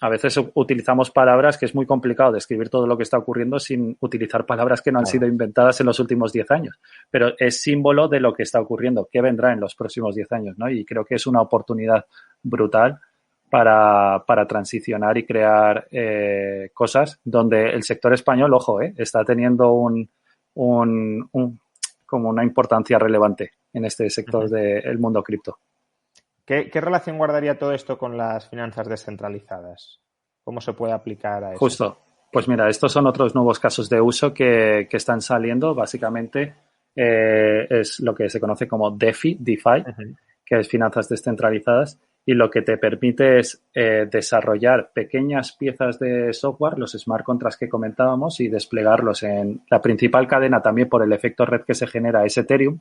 a veces utilizamos palabras que es muy complicado describir todo lo que está ocurriendo sin utilizar palabras que no han sido inventadas en los últimos 10 años. Pero es símbolo de lo que está ocurriendo, que vendrá en los próximos 10 años, ¿no? Y creo que es una oportunidad brutal para transicionar y crear cosas donde el sector español, ojo, está teniendo como una importancia relevante en este sector del mundo cripto. ¿Qué relación guardaría todo esto con las finanzas descentralizadas? ¿Cómo se puede aplicar a eso? Justo. Pues mira, estos son otros nuevos casos de uso que están saliendo. Básicamente es lo que se conoce como DeFi, que es finanzas descentralizadas, y lo que te permite es desarrollar pequeñas piezas de software, los smart contracts que comentábamos, y desplegarlos en la principal cadena también por el efecto red que se genera, es Ethereum.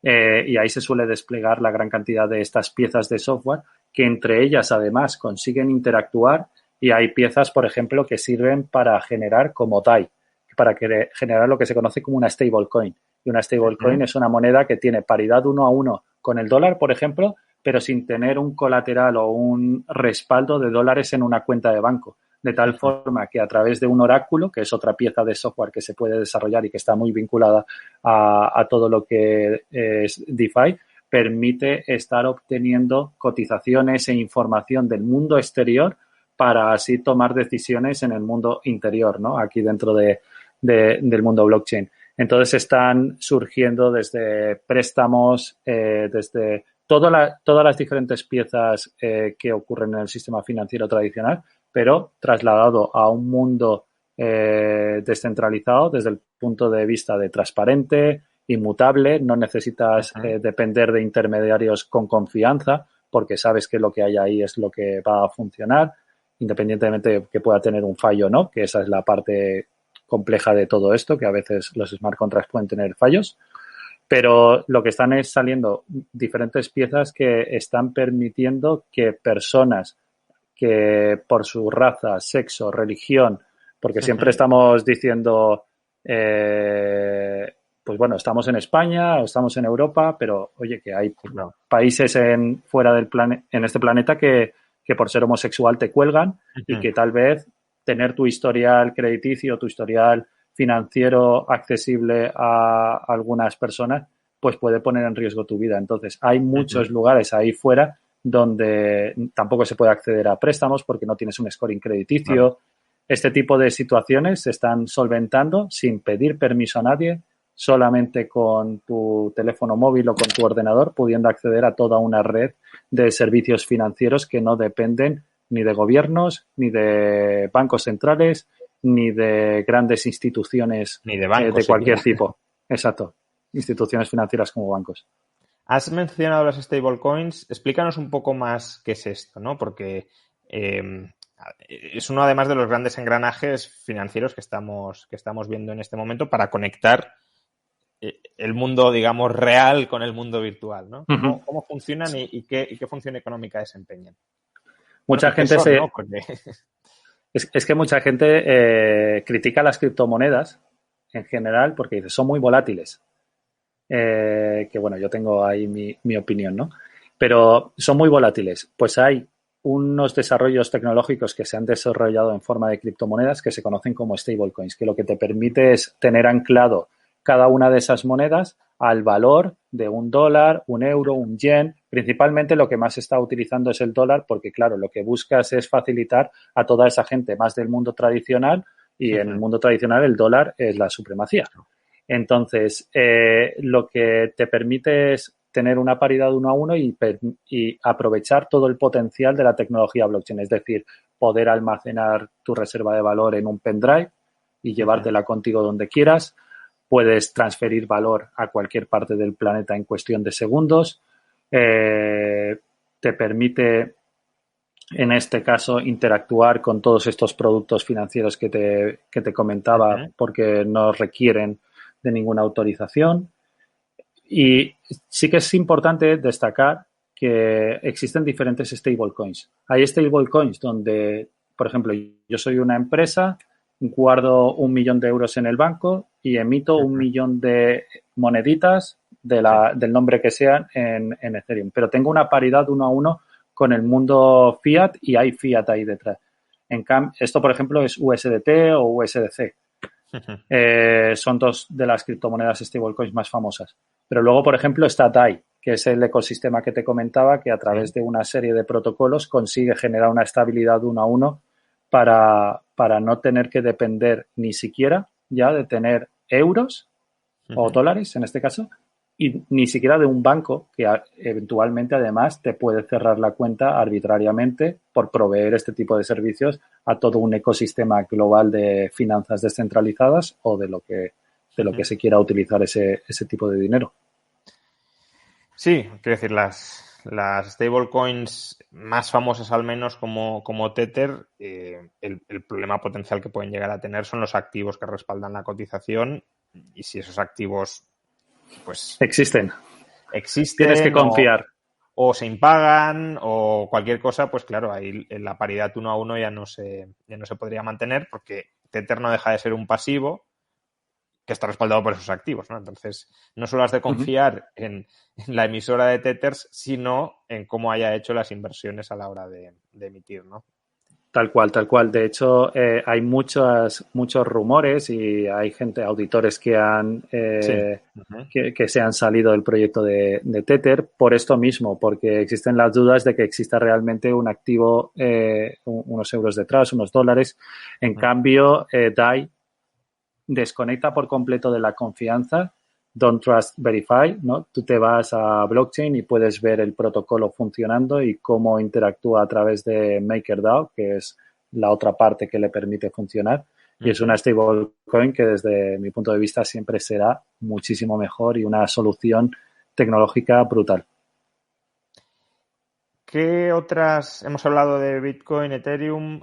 Y ahí se suele desplegar la gran cantidad de estas piezas de software que entre ellas además consiguen interactuar, y hay piezas, por ejemplo, que sirven para generar como DAI, para generar lo que se conoce como una stablecoin. Y una stablecoin es una moneda que tiene paridad 1 a 1 con el dólar, por ejemplo, pero sin tener un colateral o un respaldo de dólares en una cuenta de banco. De tal forma que a través de un oráculo, que es otra pieza de software que se puede desarrollar y que está muy vinculada a todo lo que es DeFi, permite estar obteniendo cotizaciones e información del mundo exterior para así tomar decisiones en el mundo interior, ¿no? Aquí dentro del mundo blockchain. Entonces están surgiendo desde préstamos, desde todas las diferentes piezas que ocurren en el sistema financiero tradicional, pero trasladado a un mundo descentralizado desde el punto de vista de transparente, inmutable. No necesitas depender de intermediarios con confianza, porque sabes que lo que hay ahí es lo que va a funcionar, independientemente de que pueda tener un fallo o no, que esa es la parte compleja de todo esto, que a veces los smart contracts pueden tener fallos. Pero lo que están es saliendo diferentes piezas que están permitiendo que personas que por su raza, sexo, religión Porque siempre estamos diciendo, pues bueno, estamos en España o estamos en Europa, pero oye, que hay países fuera del en este planeta que por ser homosexual te cuelgan y que tal vez tener tu historial crediticio, tu historial financiero accesible a algunas personas, pues puede poner en riesgo tu vida. Entonces, hay muchos lugares ahí fuera donde tampoco se puede acceder a préstamos porque no tienes un scoring crediticio. Este tipo de situaciones se están solventando sin pedir permiso a nadie, solamente con tu teléfono móvil o con tu ordenador, pudiendo acceder a toda una red de servicios financieros que no dependen ni de gobiernos, ni de bancos centrales, ni de grandes instituciones ni de bancos, de cualquier tipo. Exacto. Instituciones financieras como bancos. Has mencionado las stablecoins. Explícanos un poco más qué es esto, ¿no? Porque es uno, además, de los grandes engranajes financieros que estamos viendo en este momento para conectar el mundo, digamos, real con el mundo virtual, ¿no? ¿Cómo funcionan y qué función económica desempeñan? Mucha gente ¿no? Porque... es que mucha gente critica las criptomonedas en general porque dice, son muy volátiles. Que bueno, yo tengo ahí mi opinión, ¿no? Pero son muy volátiles. Pues hay unos desarrollos tecnológicos que se han desarrollado en forma de criptomonedas que se conocen como stablecoins, que lo que te permite es tener anclado cada una de esas monedas al valor de $1, €1, un yen. Principalmente lo que más se está utilizando es el dólar porque, claro, lo que buscas es facilitar a toda esa gente más del mundo tradicional y en el mundo tradicional el dólar es la supremacía. Entonces, lo que te permite es tener una paridad de 1 a 1 y aprovechar todo el potencial de la tecnología blockchain, es decir, poder almacenar tu reserva de valor en un pendrive y llevártela contigo donde quieras. Puedes transferir valor a cualquier parte del planeta en cuestión de segundos. Te permite, en este caso, interactuar con todos estos productos financieros que te comentaba porque no requieren de ninguna autorización. Y sí que es importante destacar que existen diferentes stablecoins. Hay stablecoins donde, por ejemplo, yo soy una empresa, guardo 1 millón de euros en el banco y emito 1 millón de moneditas del nombre que sean en Ethereum. Pero tengo una paridad 1 a 1 con el mundo fiat y hay fiat ahí detrás. Esto, por ejemplo, es USDT o USDC. Son dos de las criptomonedas stablecoins más famosas. Pero luego, por ejemplo, está DAI, que es el ecosistema que te comentaba, que a través de una serie de protocolos consigue generar una estabilidad 1 a 1 para no tener que depender ni siquiera ya de tener euros o dólares, en este caso, y ni siquiera de un banco que eventualmente además te puede cerrar la cuenta arbitrariamente por proveer este tipo de servicios a todo un ecosistema global de finanzas descentralizadas o de lo que se quiera utilizar ese tipo de dinero. Sí, quiero decir, las stablecoins más famosas al menos como Tether, el problema potencial que pueden llegar a tener son los activos que respaldan la cotización, y si esos activos pues existen. Tienes que confiar. O se impagan o cualquier cosa, pues claro, ahí la paridad 1 a 1 ya no se podría mantener porque Tether no deja de ser un pasivo que está respaldado por esos activos, ¿no? Entonces, no solo has de confiar en la emisora de Tethers, sino en cómo haya hecho las inversiones a la hora de emitir, ¿no? Tal cual, tal cual. De hecho, hay muchos rumores y hay auditores que que se han salido del proyecto de Tether por esto mismo, porque existen las dudas de que exista realmente un activo, unos euros detrás, unos dólares. En cambio, DAI desconecta por completo de la confianza. Don't Trust, Verify, ¿no? Tú te vas a blockchain y puedes ver el protocolo funcionando y cómo interactúa a través de MakerDAO, que es la otra parte que le permite funcionar. Y es una stablecoin que desde mi punto de vista siempre será muchísimo mejor y una solución tecnológica brutal. ¿Qué otras? Hemos hablado de Bitcoin, Ethereum.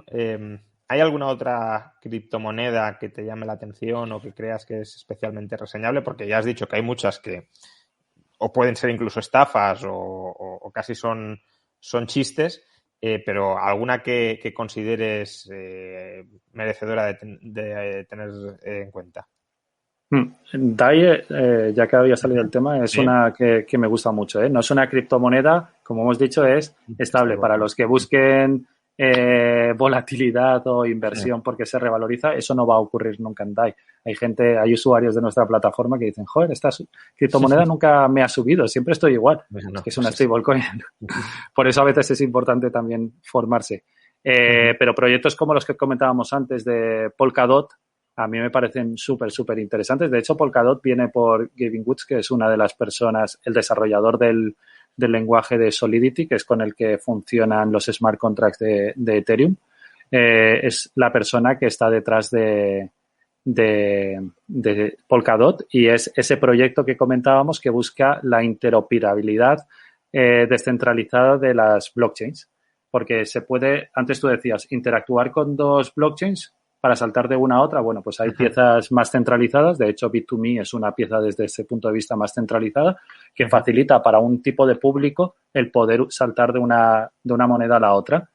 ¿Hay alguna otra criptomoneda que te llame la atención o que creas que es especialmente reseñable? Porque ya has dicho que hay muchas que o pueden ser incluso estafas o casi son chistes, pero alguna que consideres merecedora de tener en cuenta. DAI, ya que había salido el tema, es Sí. una que me gusta mucho, ¿eh? No es una criptomoneda, como hemos dicho, es estable. Para los que busquen volatilidad o inversión porque se revaloriza, eso no va a ocurrir nunca en DAI. Hay usuarios de nuestra plataforma que dicen, joder, esta criptomoneda nunca me ha subido, siempre estoy igual. Pues no, Es que es una stablecoin. Por eso a veces es importante también formarse. Pero proyectos como los que comentábamos antes de Polkadot, a mí me parecen súper interesantes. De hecho, Polkadot viene por Gavin Woods, que es una de las personas, el desarrollador del lenguaje de Solidity, que es con el que funcionan los smart contracts de Ethereum. Es la persona que está detrás de Polkadot y es ese proyecto que comentábamos que busca la interoperabilidad descentralizada de las blockchains. Porque se puede, antes tú decías, interactuar con dos blockchains para saltar de una a otra. Bueno, pues hay piezas más centralizadas. De hecho, Bit2Me es una pieza desde ese punto de vista más centralizada que facilita para un tipo de público el poder saltar de una moneda a la otra.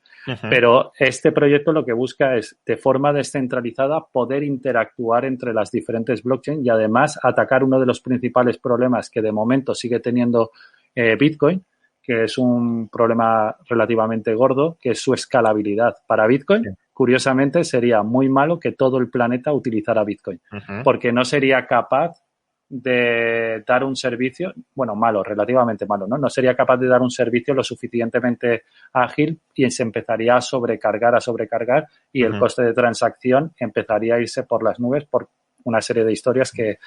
Pero este proyecto lo que busca es, de forma descentralizada, poder interactuar entre las diferentes blockchains y además atacar uno de los principales problemas que de momento sigue teniendo Bitcoin, que es un problema relativamente gordo, que es su escalabilidad. Para Bitcoin, curiosamente, sería muy malo que todo el planeta utilizara Bitcoin, porque no sería capaz de dar un servicio, bueno, malo, relativamente malo, ¿no? No sería capaz de dar un servicio lo suficientemente ágil y se empezaría a sobrecargar y el coste de transacción empezaría a irse por las nubes por una serie de historias que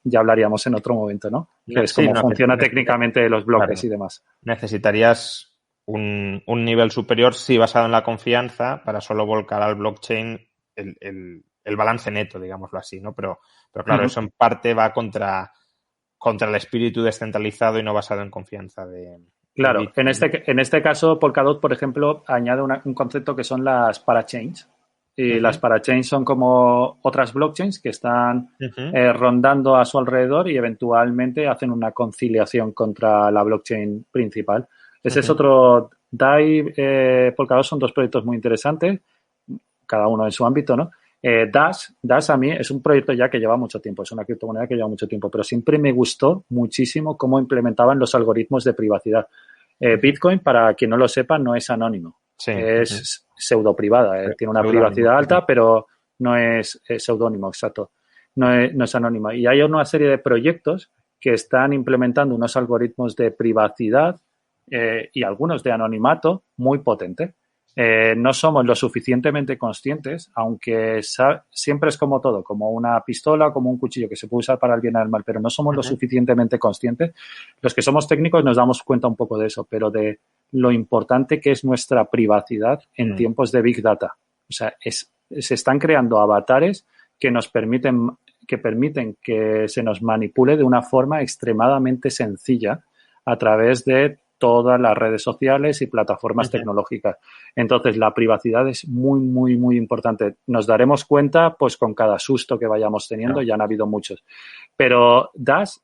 ya hablaríamos en otro momento, ¿no? Que es cómo funciona técnicamente los bloques y demás. Necesitarías un nivel superior, sí, basado en la confianza, para solo volcar al blockchain el balance neto, digámoslo así, ¿no? Pero claro, eso en parte va contra el espíritu descentralizado y no basado en confianza de Claro, Bitcoin. en este caso, Polkadot, por ejemplo, añade un concepto que son las parachains. Y las parachains son como otras blockchains que están rondando a su alrededor y eventualmente hacen una conciliación contra la blockchain principal. Ese es otro. DAI, Polkadot son dos proyectos muy interesantes, cada uno en su ámbito, ¿no? Dash a mí es un proyecto ya que lleva mucho tiempo, es una criptomoneda que lleva mucho tiempo, pero siempre me gustó muchísimo cómo implementaban los algoritmos de privacidad. Bitcoin, para quien no lo sepa, no es anónimo. Sí, es pseudo privada. Tiene una privacidad alta, pero no es seudónimo, exacto. No es anónima. Y hay una serie de proyectos que están implementando unos algoritmos de privacidad y algunos de anonimato muy potentes. No somos lo suficientemente conscientes, aunque siempre es como todo, como una pistola, como un cuchillo que se puede usar para el bien o el mal, pero no somos lo suficientemente conscientes. Los que somos técnicos nos damos cuenta un poco de eso, pero de lo importante que es nuestra privacidad en tiempos de Big Data. O sea, se están creando avatares que nos permiten que se nos manipule de una forma extremadamente sencilla a través de todas las redes sociales y plataformas tecnológicas. Entonces, la privacidad es muy importante. Nos daremos cuenta, pues, con cada susto que vayamos teniendo, ya han habido muchos. Pero Dash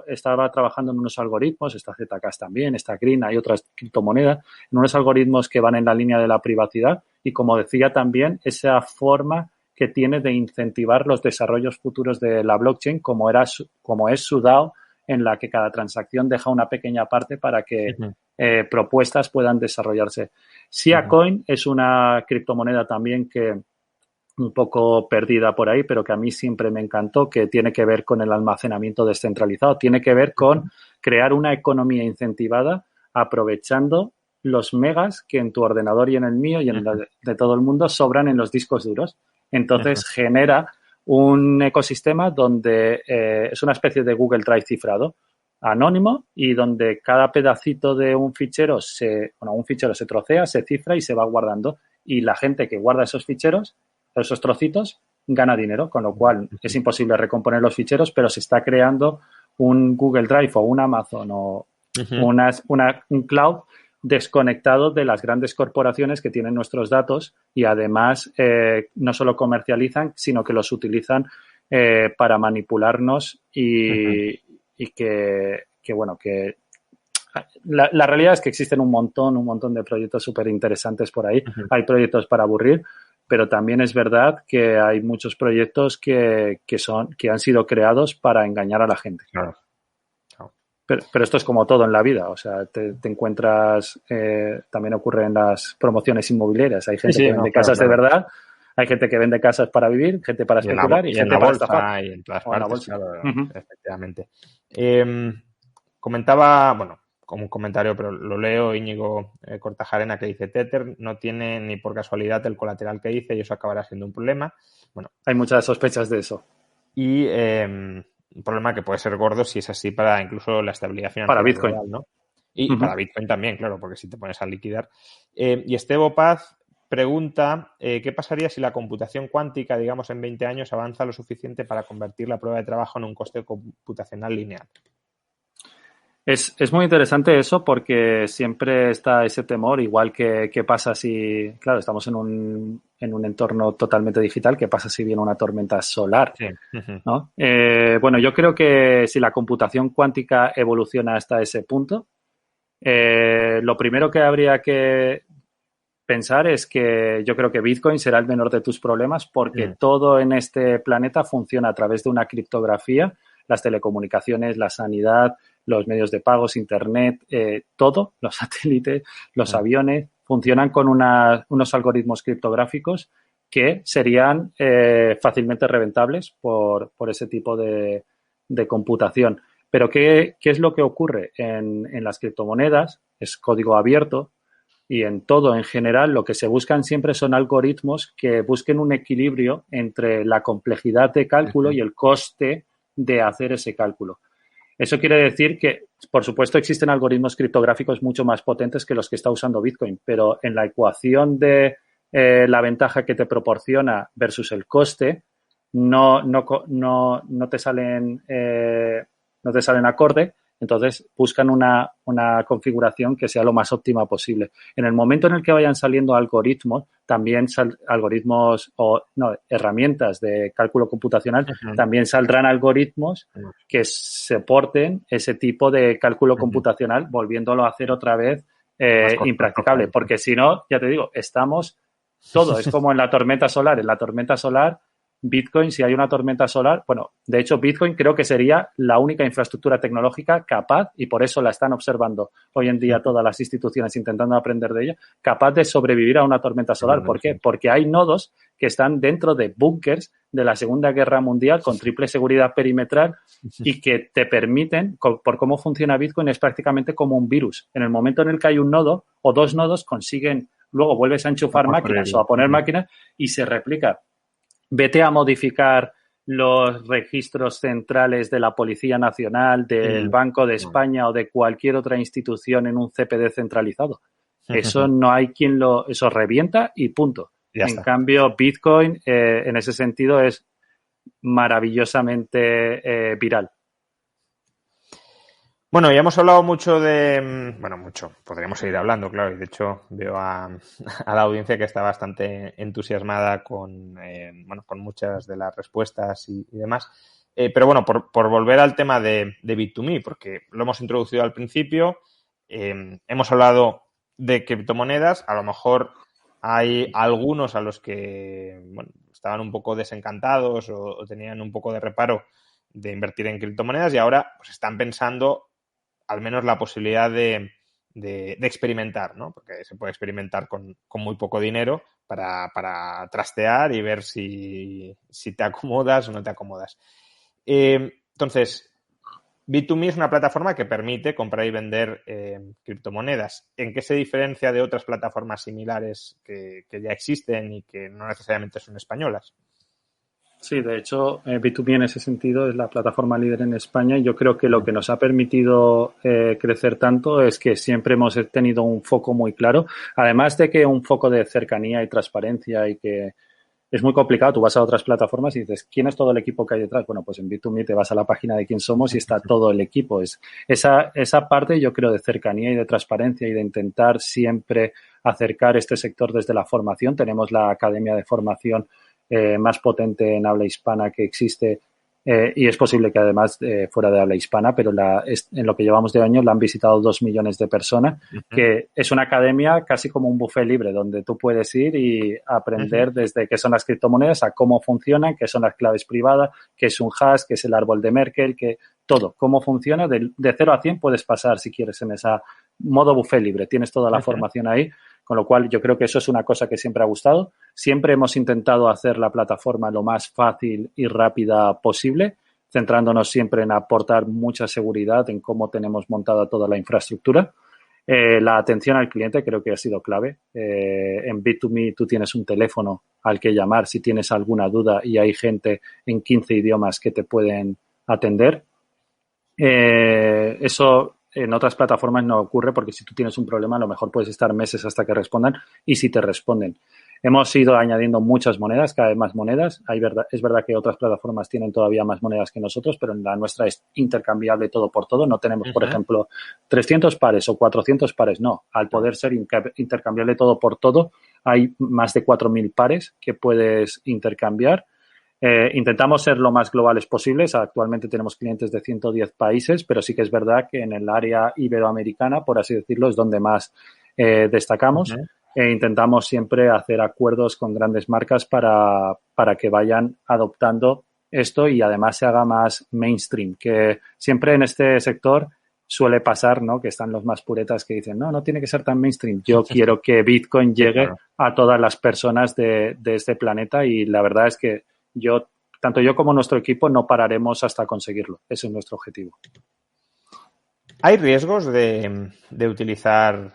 estaba trabajando en unos algoritmos, está Zcash también, está Green, hay otras criptomonedas, en unos algoritmos que van en la línea de la privacidad y, como decía también, esa forma que tiene de incentivar los desarrollos futuros de la blockchain, como es su DAO, en la que cada transacción deja una pequeña parte para que propuestas puedan desarrollarse. Siacoin es una criptomoneda también que un poco perdida por ahí, pero que a mí siempre me encantó, que tiene que ver con el almacenamiento descentralizado, tiene que ver con crear una economía incentivada aprovechando los megas que en tu ordenador y en el mío y en el de todo el mundo sobran en los discos duros. Entonces genera un ecosistema donde es una especie de Google Drive cifrado, anónimo, y donde cada pedacito de un fichero se trocea, se cifra y se va guardando. Y la gente que guarda esos ficheros, esos trocitos, gana dinero, con lo cual es imposible recomponer los ficheros, pero se está creando un Google Drive o un Amazon o un cloud desconectado de las grandes corporaciones que tienen nuestros datos y además no solo comercializan, sino que los utilizan para manipularnos y que la realidad es que existen un montón de proyectos súper interesantes por ahí. Ujú. Hay proyectos para aburrir, pero también es verdad que hay muchos proyectos que han sido creados para engañar a la gente. Claro, claro. Pero esto es como todo en la vida, o sea, te encuentras, también ocurre en las promociones inmobiliarias. Hay Sí, gente que sí, no, vende claro, casas de claro. verdad, hay gente que vende casas para vivir, gente para especular y Y en gente la para estafar. bolsa y en todas O en la partes, bolsa. claro, Uh-huh. efectivamente. Comentaba, bueno, como un comentario, pero lo leo, Íñigo Cortajarena, que dice: Tether no tiene ni por casualidad el colateral que dice y eso acabará siendo un problema. Bueno, Hay muchas sospechas de eso. y un problema que puede ser gordo si es así para incluso la estabilidad Para financiera Bitcoin. global, ¿no? Y Uh-huh. para Bitcoin también, claro, porque si te pones a liquidar. Y Estevo Paz pregunta, ¿qué pasaría si la computación cuántica, digamos, en 20 años avanza lo suficiente para convertir la prueba de trabajo en un coste computacional lineal? Es muy interesante eso porque siempre está ese temor, igual que pasa si, claro, estamos en un entorno totalmente digital, ¿qué pasa si viene una tormenta solar? Sí. Uh-huh. ¿No? Bueno, yo creo que si la computación cuántica evoluciona hasta ese punto, lo primero que habría que pensar es que yo creo que Bitcoin será el menor de tus problemas porque todo en este planeta funciona a través de una criptografía, las telecomunicaciones, la sanidad, los medios de pagos, Internet, todo, los satélites, los aviones, funcionan con unos algoritmos criptográficos que serían fácilmente reventables por ese tipo de computación. Pero ¿qué es lo que ocurre en las criptomonedas? Es código abierto, y en todo, en general, lo que se buscan siempre son algoritmos que busquen un equilibrio entre la complejidad de cálculo y el coste de hacer ese cálculo. Eso quiere decir que, por supuesto, existen algoritmos criptográficos mucho más potentes que los que está usando Bitcoin, pero en la ecuación de la ventaja que te proporciona versus el coste, no te salen, no te salen acorde. Entonces buscan una configuración que sea lo más óptima posible. En el momento en el que vayan saliendo algoritmos, también algoritmos o no, herramientas de cálculo computacional, también saldrán algoritmos que soporten ese tipo de cálculo computacional, volviéndolo a hacer otra vez impracticable. Porque si no, ya te digo, todo es como en la tormenta solar. En la tormenta solar, Bitcoin, si hay una tormenta solar, bueno, de hecho Bitcoin creo que sería la única infraestructura tecnológica capaz, y por eso la están observando hoy en día todas las instituciones intentando aprender de ella, capaz de sobrevivir a una tormenta solar. ¿Por qué? Porque hay nodos que están dentro de búnkers de la Segunda Guerra Mundial con triple seguridad perimetral y que te permiten, por cómo funciona Bitcoin, es prácticamente como un virus. En el momento en el que hay un nodo o dos nodos, consiguen, luego vuelves a enchufar máquinas o a poner máquinas y se replica. Vete a modificar los registros centrales de la Policía Nacional, del Banco de España o de cualquier otra institución en un CPD centralizado. Eso no hay quien eso revienta y punto. En cambio, Bitcoin en ese sentido es maravillosamente viral. Bueno, ya hemos hablado mucho mucho, podríamos seguir hablando, claro, y de hecho veo a la audiencia que está bastante entusiasmada con muchas de las respuestas y demás. Pero bueno, por volver al tema de Bit2Me, porque lo hemos introducido al principio, hemos hablado de criptomonedas, a lo mejor hay algunos a los que estaban un poco desencantados o tenían un poco de reparo de invertir en criptomonedas y ahora pues están pensando al menos la posibilidad de experimentar, ¿no? Porque se puede experimentar con muy poco dinero para trastear y ver si te acomodas o no te acomodas. Entonces, Bit2Me es una plataforma que permite comprar y vender criptomonedas. ¿En qué se diferencia de otras plataformas similares que ya existen y que no necesariamente son españolas? Sí, de hecho, Bit2Me en ese sentido es la plataforma líder en España y yo creo que lo que nos ha permitido crecer tanto es que siempre hemos tenido un foco muy claro, además de que un foco de cercanía y transparencia y que es muy complicado. Tú vas a otras plataformas y dices, ¿quién es todo el equipo que hay detrás? Bueno, pues en Bit2Me te vas a la página de quién somos y está todo el equipo. Esa parte, yo creo, de cercanía y de transparencia y de intentar siempre acercar este sector desde la formación. Tenemos la academia de formación más potente en habla hispana que existe Y es posible que además fuera de habla hispana, pero en lo que llevamos de año la han visitado 2 millones de personas, que es una academia casi como un buffet libre, donde tú puedes ir y aprender desde qué son las criptomonedas a cómo funcionan, qué son las claves privadas, qué es un hash, qué es el árbol de Merkle, que todo, cómo funciona. De 0 a 100 puedes pasar si quieres en esa modo buffet libre. Tienes toda la formación ahí. Con lo cual, yo creo que eso es una cosa que siempre ha gustado. Siempre hemos intentado hacer la plataforma lo más fácil y rápida posible, centrándonos siempre en aportar mucha seguridad en cómo tenemos montada toda la infraestructura. La atención al cliente creo que ha sido clave. En Bit2Me tú tienes un teléfono al que llamar si tienes alguna duda y hay gente en 15 idiomas que te pueden atender. Eso en otras plataformas no ocurre porque si tú tienes un problema a lo mejor puedes estar meses hasta que respondan y si te responden. Hemos ido añadiendo muchas monedas, cada vez más monedas. Es verdad que otras plataformas tienen todavía más monedas que nosotros, pero en la nuestra es intercambiable todo por todo. No tenemos, por ejemplo, 300 pares o 400 pares. No, al poder ser intercambiable todo por todo, hay más de 4.000 pares que puedes intercambiar. Intentamos ser lo más globales posibles. Actualmente tenemos clientes de 110 países, pero sí que es verdad que en el área iberoamericana, por así decirlo, es donde más destacamos. Intentamos siempre hacer acuerdos con grandes marcas para que vayan adoptando esto y además se haga más mainstream, que siempre en este sector suele pasar, ¿no? Que están los más puretas que dicen, no tiene que ser tan mainstream. Yo quiero que Bitcoin llegue a todas las personas de este planeta y la verdad es que tanto yo como nuestro equipo no pararemos hasta conseguirlo. Ese es nuestro objetivo. ¿Hay riesgos de utilizar,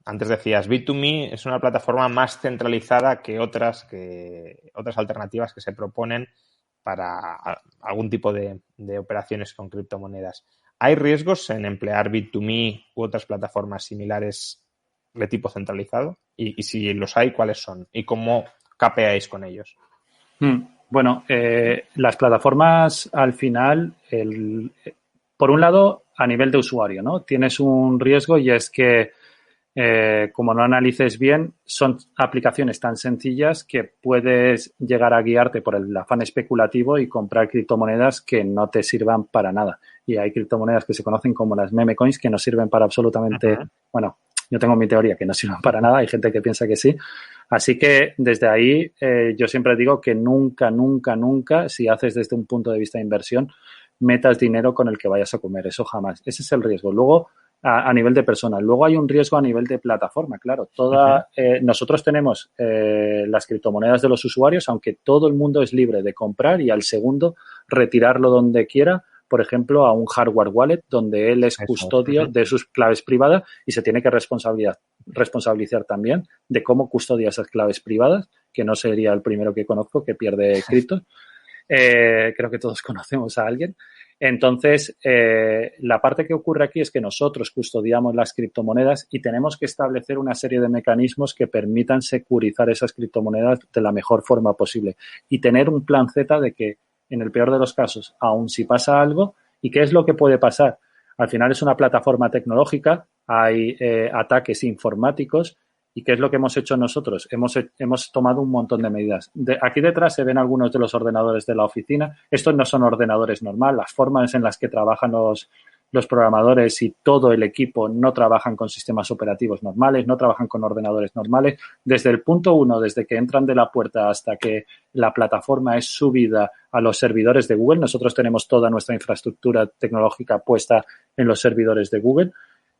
antes decías, Bit2Me es una plataforma más centralizada que otras alternativas que se proponen para algún tipo de operaciones con criptomonedas? ¿Hay riesgos en emplear Bit2Me u otras plataformas similares de tipo centralizado? Y si los hay, ¿cuáles son? ¿Y cómo capeáis con ellos? Bueno, las plataformas al final, por un lado, a nivel de usuario, ¿no? Tienes un riesgo y es que, como no analices bien, son aplicaciones tan sencillas que puedes llegar a guiarte por el afán especulativo y comprar criptomonedas que no te sirvan para nada. Y hay criptomonedas que se conocen como las meme coins que no sirven para absolutamente, bueno, yo tengo mi teoría que no sirven para nada, hay gente que piensa que sí. Así que desde ahí yo siempre digo que nunca, si haces desde un punto de vista de inversión, metas dinero con el que vayas a comer. Eso jamás. Ese es el riesgo. Luego, a nivel de personas. Luego hay un riesgo a nivel de plataforma, claro. Nosotros tenemos las criptomonedas de los usuarios, aunque todo el mundo es libre de comprar y al segundo retirarlo donde quiera, por ejemplo, a un hardware wallet donde él es custodio de sus claves privadas y se tiene que responsabilizar también de cómo custodia esas claves privadas, que no sería el primero que conozco que pierde criptos. Creo que todos conocemos a alguien. Entonces, la parte que ocurre aquí es que nosotros custodiamos las criptomonedas y tenemos que establecer una serie de mecanismos que permitan securizar esas criptomonedas de la mejor forma posible y tener un plan Z de que, en el peor de los casos, aun si pasa algo, ¿y qué es lo que puede pasar? Al final es una plataforma tecnológica, hay ataques informáticos. ¿Y qué es lo que hemos hecho nosotros? Hemos tomado un montón de medidas. Aquí detrás se ven algunos de los ordenadores de la oficina. Estos no son ordenadores normales. Las formas en las que trabajan los programadores y todo el equipo no trabajan con sistemas operativos normales, no trabajan con ordenadores normales. Desde el punto 1, desde que entran de la puerta hasta que la plataforma es subida a los servidores de Google, nosotros tenemos toda nuestra infraestructura tecnológica puesta en los servidores de Google,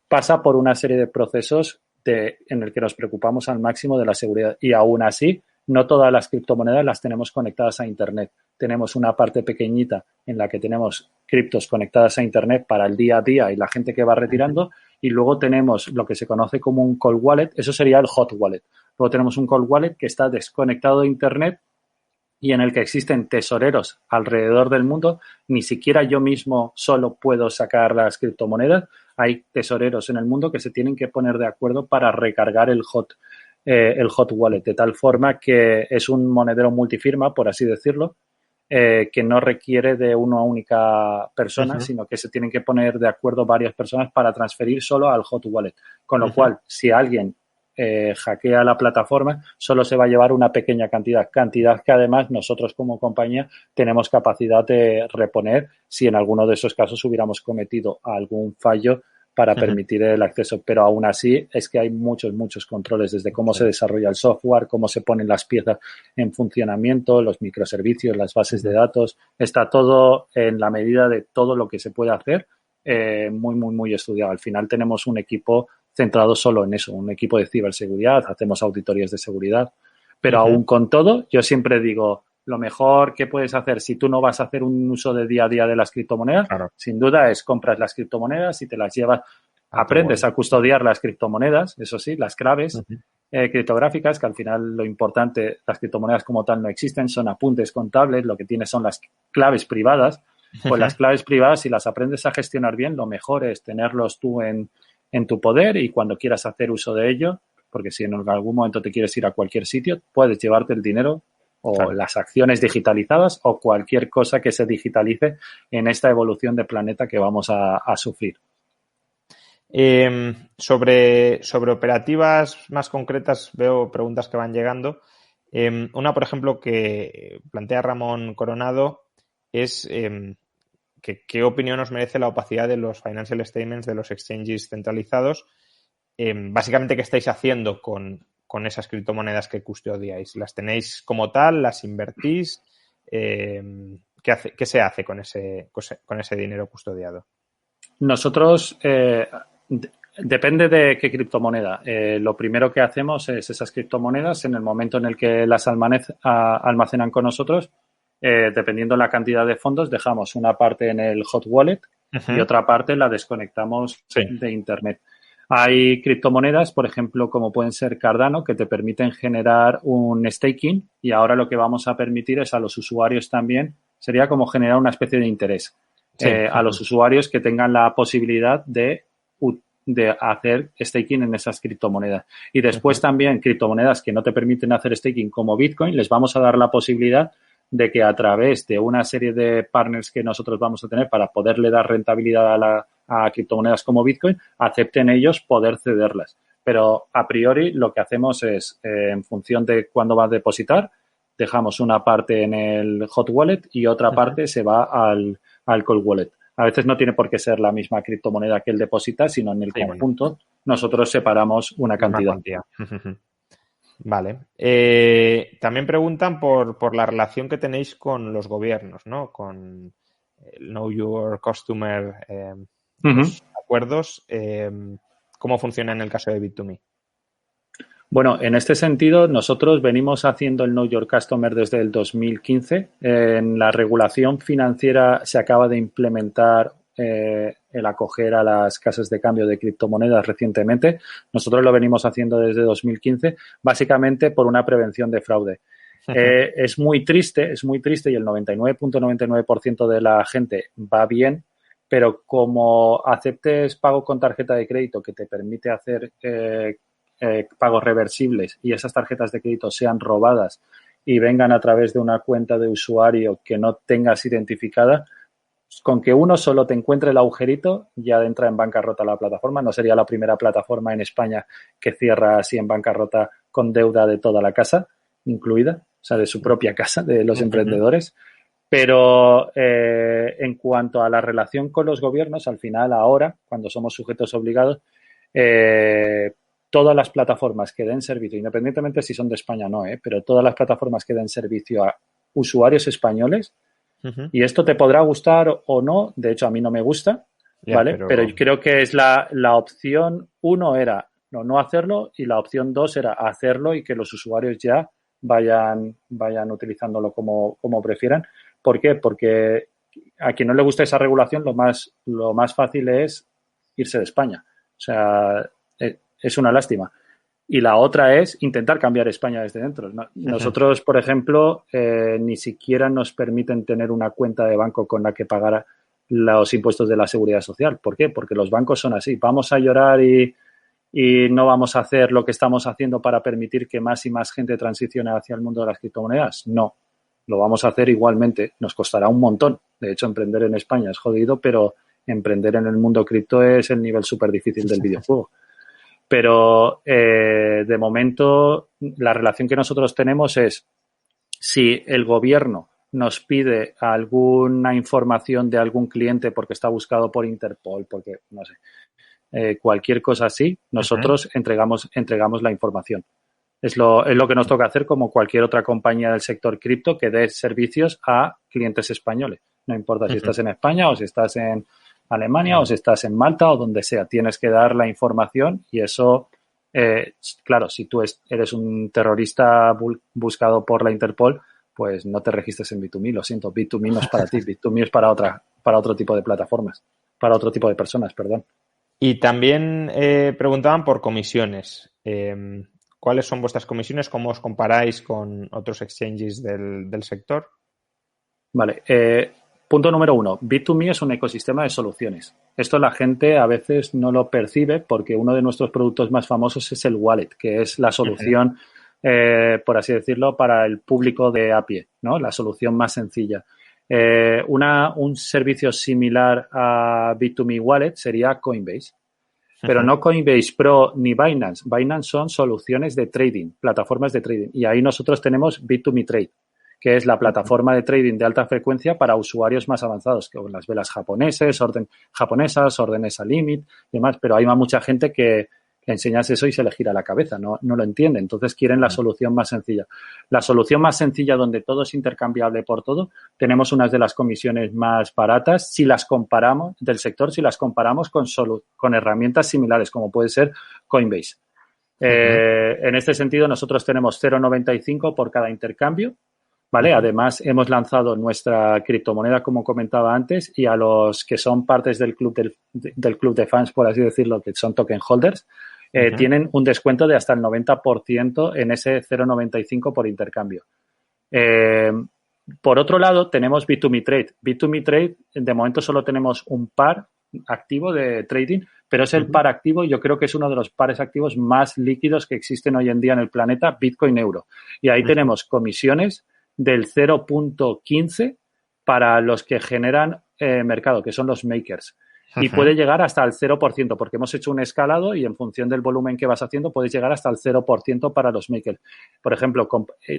pasa por una serie de procesos en el que nos preocupamos al máximo de la seguridad. Y aún así, no todas las criptomonedas las tenemos conectadas a Internet. Tenemos una parte pequeñita en la que tenemos criptos conectadas a Internet para el día a día y la gente que va retirando. Y luego tenemos lo que se conoce como un cold wallet. Eso sería el hot wallet. Luego tenemos un cold wallet que está desconectado de Internet y en el que existen tesoreros alrededor del mundo. Ni siquiera yo mismo solo puedo sacar las criptomonedas. Hay tesoreros en el mundo que se tienen que poner de acuerdo para recargar el hot wallet, de tal forma que es un monedero multifirma, por así decirlo, que no requiere de una única persona, sino que se tienen que poner de acuerdo varias personas para transferir solo al hot wallet. Con lo cual, si alguien hackea la plataforma, solo se va a llevar una pequeña cantidad que además nosotros como compañía tenemos capacidad de reponer si en alguno de esos casos hubiéramos cometido algún fallo para permitir el acceso. Pero aún así es que hay muchos controles, desde cómo se desarrolla el software, cómo se ponen las piezas en funcionamiento, los microservicios, las bases de datos. Está todo en la medida de todo lo que se puede hacer, muy estudiado. Al final tenemos un equipo centrado solo en eso, un equipo de ciberseguridad, hacemos auditorías de seguridad. Pero aún con todo, yo siempre digo, lo mejor que puedes hacer si tú no vas a hacer un uso de día a día de las criptomonedas, sin duda es compras las criptomonedas y te las llevas, aprendes a custodiar las criptomonedas, eso sí, las claves criptográficas, que al final lo importante, las criptomonedas como tal no existen, son apuntes contables, lo que tienes son las claves privadas. Pues las claves privadas, si las aprendes a gestionar bien, lo mejor es tenerlos tú en tu poder y cuando quieras hacer uso de ello, porque si en algún momento te quieres ir a cualquier sitio, puedes llevarte el dinero o las acciones digitalizadas o cualquier cosa que se digitalice en esta evolución de planeta que vamos a sufrir. Sobre operativas más concretas, veo preguntas que van llegando. Una, por ejemplo, que plantea Ramón Coronado es ¿qué opinión os merece la opacidad de los financial statements de los exchanges centralizados? Básicamente, ¿qué estáis haciendo con esas criptomonedas que custodiáis? ¿Las tenéis como tal? ¿Las invertís? ¿Qué se hace con ese dinero custodiado? Nosotros, depende de qué criptomoneda. Lo primero que hacemos es esas criptomonedas, en el momento en el que las almacenan con nosotros, dependiendo la cantidad de fondos, dejamos una parte en el hot wallet y otra parte la desconectamos de Internet. Hay criptomonedas, por ejemplo, como pueden ser Cardano, que te permiten generar un staking y ahora lo que vamos a permitir es a los usuarios también, sería como generar una especie de interés a los usuarios que tengan la posibilidad de hacer staking en esas criptomonedas. Y después también criptomonedas que no te permiten hacer staking como Bitcoin, les vamos a dar la posibilidad de que a través de una serie de partners que nosotros vamos a tener para poderle dar rentabilidad a criptomonedas como Bitcoin, acepten ellos poder cederlas. Pero a priori lo que hacemos es, en función de cuándo va a depositar, dejamos una parte en el hot wallet y otra parte se va al cold wallet. A veces no tiene por qué ser la misma criptomoneda que él deposita, sino en el conjunto nosotros separamos una cantidad. Vale. También preguntan por la relación que tenéis con los gobiernos, ¿no? Con el Know Your Customer, los acuerdos. ¿Cómo funciona en el caso de Bit2Me? Bueno, en este sentido, nosotros venimos haciendo el Know Your Customer desde el 2015. En la regulación financiera se acaba de implementar el acoger a las casas de cambio de criptomonedas recientemente. Nosotros lo venimos haciendo desde 2015, básicamente por una prevención de fraude. Es muy triste y el 99.99% de la gente va bien, pero como aceptes pago con tarjeta de crédito que te permite hacer pagos reversibles y esas tarjetas de crédito sean robadas y vengan a través de una cuenta de usuario que no tengas identificada, con que uno solo te encuentre el agujerito ya entra en bancarrota la plataforma. No sería la primera plataforma en España que cierra así en bancarrota con deuda de toda la casa incluida, o sea, de su propia casa, de los emprendedores. Pero en cuanto a la relación con los gobiernos, al final ahora, cuando somos sujetos obligados, todas las plataformas que den servicio, independientemente si son de España o no, pero todas las plataformas que den servicio a usuarios españoles, y esto te podrá gustar o no, de hecho a mí no me gusta, ¿vale? Pero creo que es la opción 1 era no hacerlo y la opción 2 era hacerlo y que los usuarios ya vayan utilizándolo como prefieran. ¿Por qué? Porque a quien no le gusta esa regulación lo más fácil es irse de España. O sea, es una lástima. Y la otra es intentar cambiar España desde dentro. Nosotros, por ejemplo, ni siquiera nos permiten tener una cuenta de banco con la que pagar los impuestos de la Seguridad Social. ¿Por qué? Porque los bancos son así. Vamos a llorar y no vamos a hacer lo que estamos haciendo para permitir que más y más gente transicione hacia el mundo de las criptomonedas. No, lo vamos a hacer igualmente. Nos costará un montón. De hecho, emprender en España es jodido, pero emprender en el mundo cripto es el nivel súper difícil del videojuego. Pero de momento la relación que nosotros tenemos es si el gobierno nos pide alguna información de algún cliente porque está buscado por Interpol, porque no sé, cualquier cosa así, nosotros entregamos la información. Es lo que nos toca hacer como cualquier otra compañía del sector cripto que dé servicios a clientes españoles. No importa si estás en España o si estás en Alemania o si estás en Malta o donde sea. Tienes que dar la información y eso, claro, si tú eres un terrorista buscado por la Interpol, pues no te registres en Bit2Me. Lo siento, Bit2Me no es para ti. Bit2Me es para otro tipo de plataformas, para otro tipo de personas, perdón. Y también preguntaban por comisiones. ¿Cuáles son vuestras comisiones? ¿Cómo os comparáis con otros exchanges del sector? Vale. Punto número 1. Bit2Me es un ecosistema de soluciones. Esto la gente a veces no lo percibe porque uno de nuestros productos más famosos es el wallet, que es la solución, por así decirlo, para el público de a pie, ¿no? La solución más sencilla. Un servicio similar a Bit2Me Wallet sería Coinbase. Pero no Coinbase Pro ni Binance. Binance son soluciones de trading, plataformas de trading. Y ahí nosotros tenemos Bit2Me Trade, que es la plataforma de trading de alta frecuencia para usuarios más avanzados, con las velas japonesas, órdenes a límite y demás. Pero hay mucha gente que le enseñas eso y se le gira la cabeza, no lo entiende. Entonces quieren la solución más sencilla. La solución más sencilla donde todo es intercambiable por todo, tenemos unas de las comisiones más baratas si las comparamos del sector, si las comparamos con herramientas similares como puede ser Coinbase. En este sentido, nosotros tenemos 0,95 por cada intercambio. ¿Vale? Además, hemos lanzado nuestra criptomoneda, como comentaba antes, y a los que son partes del club de fans, por así decirlo, que son token holders, tienen un descuento de hasta el 90% en ese 0,95 por intercambio. Por otro lado, tenemos Bit2Me Trade. Bit2Me Trade, de momento solo tenemos un par activo de trading, pero es el par activo y yo creo que es uno de los pares activos más líquidos que existen hoy en día en el planeta, Bitcoin Euro. Y ahí tenemos comisiones del 0,15 para los que generan mercado, que son los makers. Y puede llegar hasta el 0%, porque hemos hecho un escalado y en función del volumen que vas haciendo puedes llegar hasta el 0% para los makers. Por ejemplo,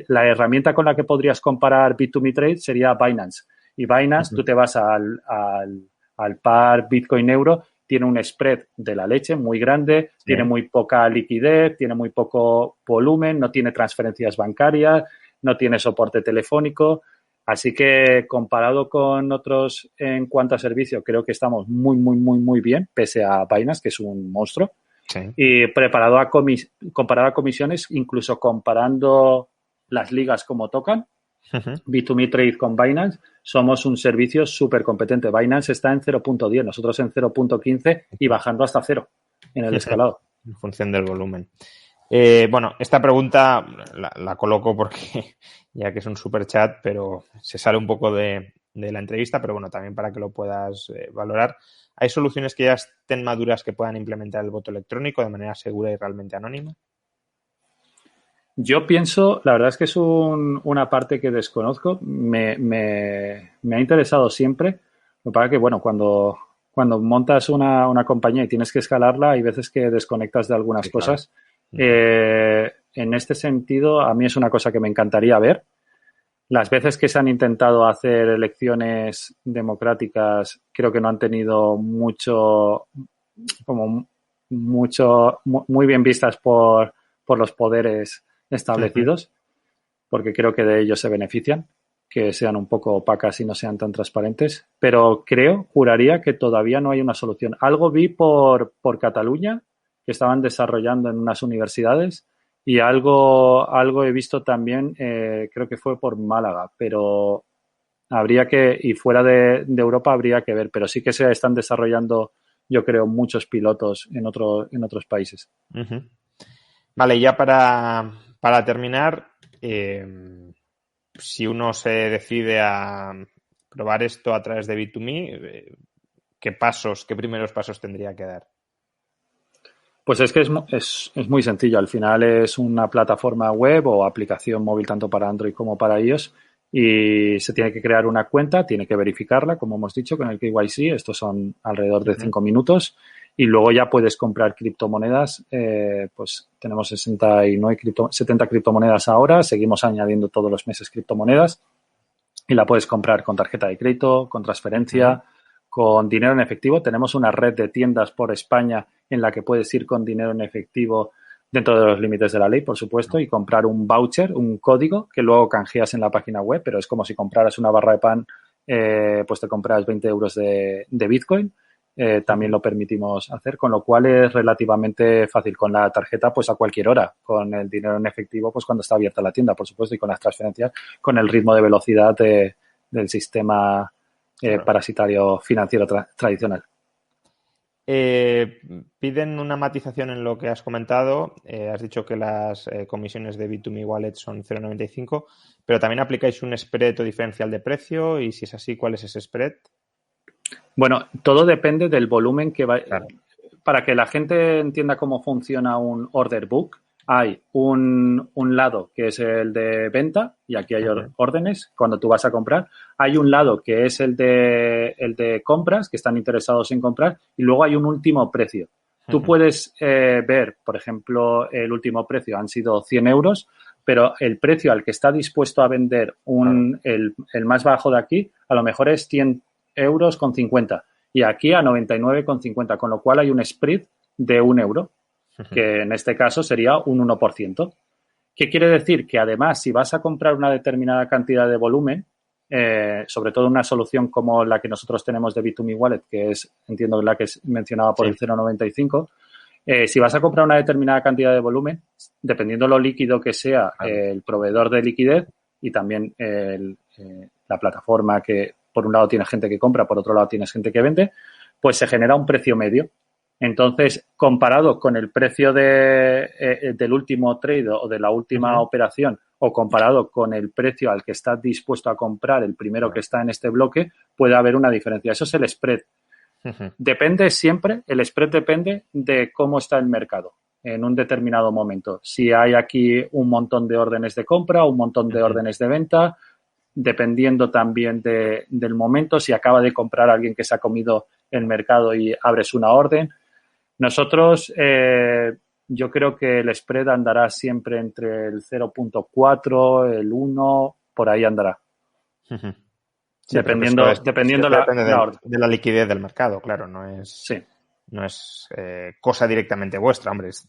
la herramienta con la que podrías comparar Bit2Me Trade sería Binance. Y Binance, tú te vas al par Bitcoin Euro, tiene un spread de la leche muy grande, tiene muy poca liquidez, tiene muy poco volumen, no tiene transferencias bancarias, no tiene soporte telefónico. Así que comparado con otros en cuanto a servicio, creo que estamos muy, muy, muy, muy bien, pese a Binance, que es un monstruo. Sí. Y comparado a comisiones, incluso comparando las ligas como tocan, Bit2Me Trade con Binance, somos un servicio súper competente. Binance está en 0.10, nosotros en 0.15 y bajando hasta 0 en el escalado. En función del volumen. Bueno, esta pregunta la coloco porque ya que es un super chat, pero se sale un poco de la entrevista, pero bueno, también para que lo puedas valorar. ¿Hay soluciones que ya estén maduras que puedan implementar el voto electrónico de manera segura y realmente anónima? Yo pienso, la verdad es que es una parte que desconozco, me ha interesado siempre. Lo que pasa es que, bueno, cuando montas una compañía y tienes que escalarla, hay veces que desconectas de algunas cosas. En este sentido, a mí es una cosa que me encantaría ver. Las veces que se han intentado hacer elecciones democráticas, creo que no han tenido muy bien vistas por los poderes establecidos, porque creo que de ellos se benefician, que sean un poco opacas y no sean tan transparentes. Pero juraría que todavía no hay una solución. Algo vi por Cataluña, que estaban desarrollando en unas universidades, y algo he visto también, creo que fue por Málaga, pero y fuera de Europa habría que ver, pero sí que se están desarrollando, yo creo, muchos pilotos en otros países. Vale, ya para terminar, si uno se decide a probar esto a través de Bit2Me, ¿qué primeros pasos tendría que dar? Pues es que es muy sencillo. Al final es una plataforma web o aplicación móvil tanto para Android como para iOS y se tiene que crear una cuenta, tiene que verificarla, como hemos dicho, con el KYC. Estos son alrededor de 5 minutos y luego ya puedes comprar criptomonedas. Pues tenemos 70 criptomonedas ahora, seguimos añadiendo todos los meses criptomonedas y la puedes comprar con tarjeta de crédito, con transferencia, con dinero en efectivo. Tenemos una red de tiendas por España en la que puedes ir con dinero en efectivo dentro de los límites de la ley, por supuesto, y comprar un voucher, un código que luego canjeas en la página web, pero es como si compraras una barra de pan, pues te compras 20 euros de Bitcoin. También lo permitimos hacer, con lo cual es relativamente fácil. Con la tarjeta, pues a cualquier hora. Con el dinero en efectivo, pues cuando está abierta la tienda, por supuesto, y con las transferencias, con el ritmo de velocidad del sistema parasitario financiero tradicional. Piden una matización en lo que has comentado. Has dicho que las comisiones de Bit2Me Wallet son 0,95, pero también aplicáis un spread o diferencial de precio, y si es así, ¿cuál es ese spread? Bueno, todo depende del volumen que va. Claro. Para que la gente entienda cómo funciona un order book, hay un lado que es el de venta, y aquí hay órdenes cuando tú vas a comprar. Hay un lado que es el de compras, que están interesados en comprar, y luego hay un último precio. Tú puedes ver, por ejemplo, el último precio han sido 100 euros, pero el precio al que está dispuesto a vender el más bajo de aquí, a lo mejor es 100 euros con 50, y aquí a 99,50, con lo cual hay un spread de 1 euro, que en este caso sería un 1%. ¿Qué quiere decir? Que además, si vas a comprar una determinada cantidad de volumen, sobre todo una solución como la que nosotros tenemos de Bit2Me Wallet, que es, entiendo, la que es mencionada por el 0,95, si vas a comprar una determinada cantidad de volumen, dependiendo lo líquido que sea el proveedor de liquidez y también la plataforma, que por un lado tienes gente que compra, por otro lado tienes gente que vende, pues se genera un precio medio. Entonces, comparado con el precio del último trade o de la última operación, o comparado con el precio al que estás dispuesto a comprar, el primero que está en este bloque, puede haber una diferencia. Eso es el spread. Depende siempre, el spread depende de cómo está el mercado en un determinado momento. Si hay aquí un montón de órdenes de compra, un montón de órdenes de venta, dependiendo también del momento, si acaba de comprar alguien que se ha comido el mercado y abres una orden. Nosotros, yo creo que el spread andará siempre entre el 0,4, el 1, por ahí andará. Sí, dependiendo depende de la liquidez del mercado, claro, no es, sí. no es cosa directamente vuestra, hombre, es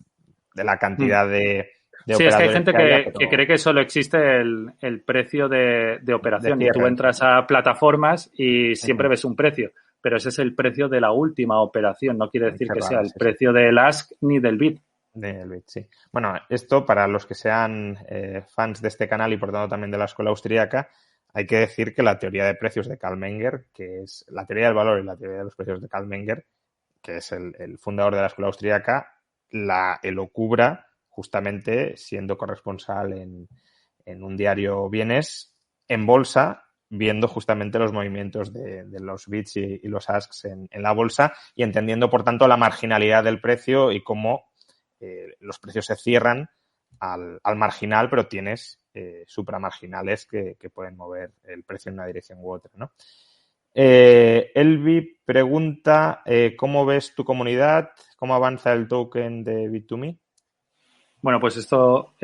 de la cantidad de sí, es que hay gente pero... que cree que solo existe el precio de operación, y tú entras a plataformas y siempre ves un precio, pero ese es el precio de la última operación, no quiere decir que sea el precio del ask ni del bid. Del bit, sí. Bueno, esto para los que sean fans de este canal y por tanto también de la escuela austríaca, hay que decir que la teoría de precios de Carl Menger, que es la teoría del valor y la teoría de los precios de Carl Menger, que es el fundador de la escuela austríaca, la elucubra justamente siendo corresponsal en un diario vienes en bolsa, viendo justamente los movimientos de los bits y los asks en la bolsa, y entendiendo, por tanto, la marginalidad del precio y cómo los precios se cierran al marginal, pero tienes supramarginales que pueden mover el precio en una dirección u otra, ¿no? Elvi pregunta, ¿cómo ves tu comunidad? ¿Cómo avanza el token de Bit2Me? Bueno, pues esto,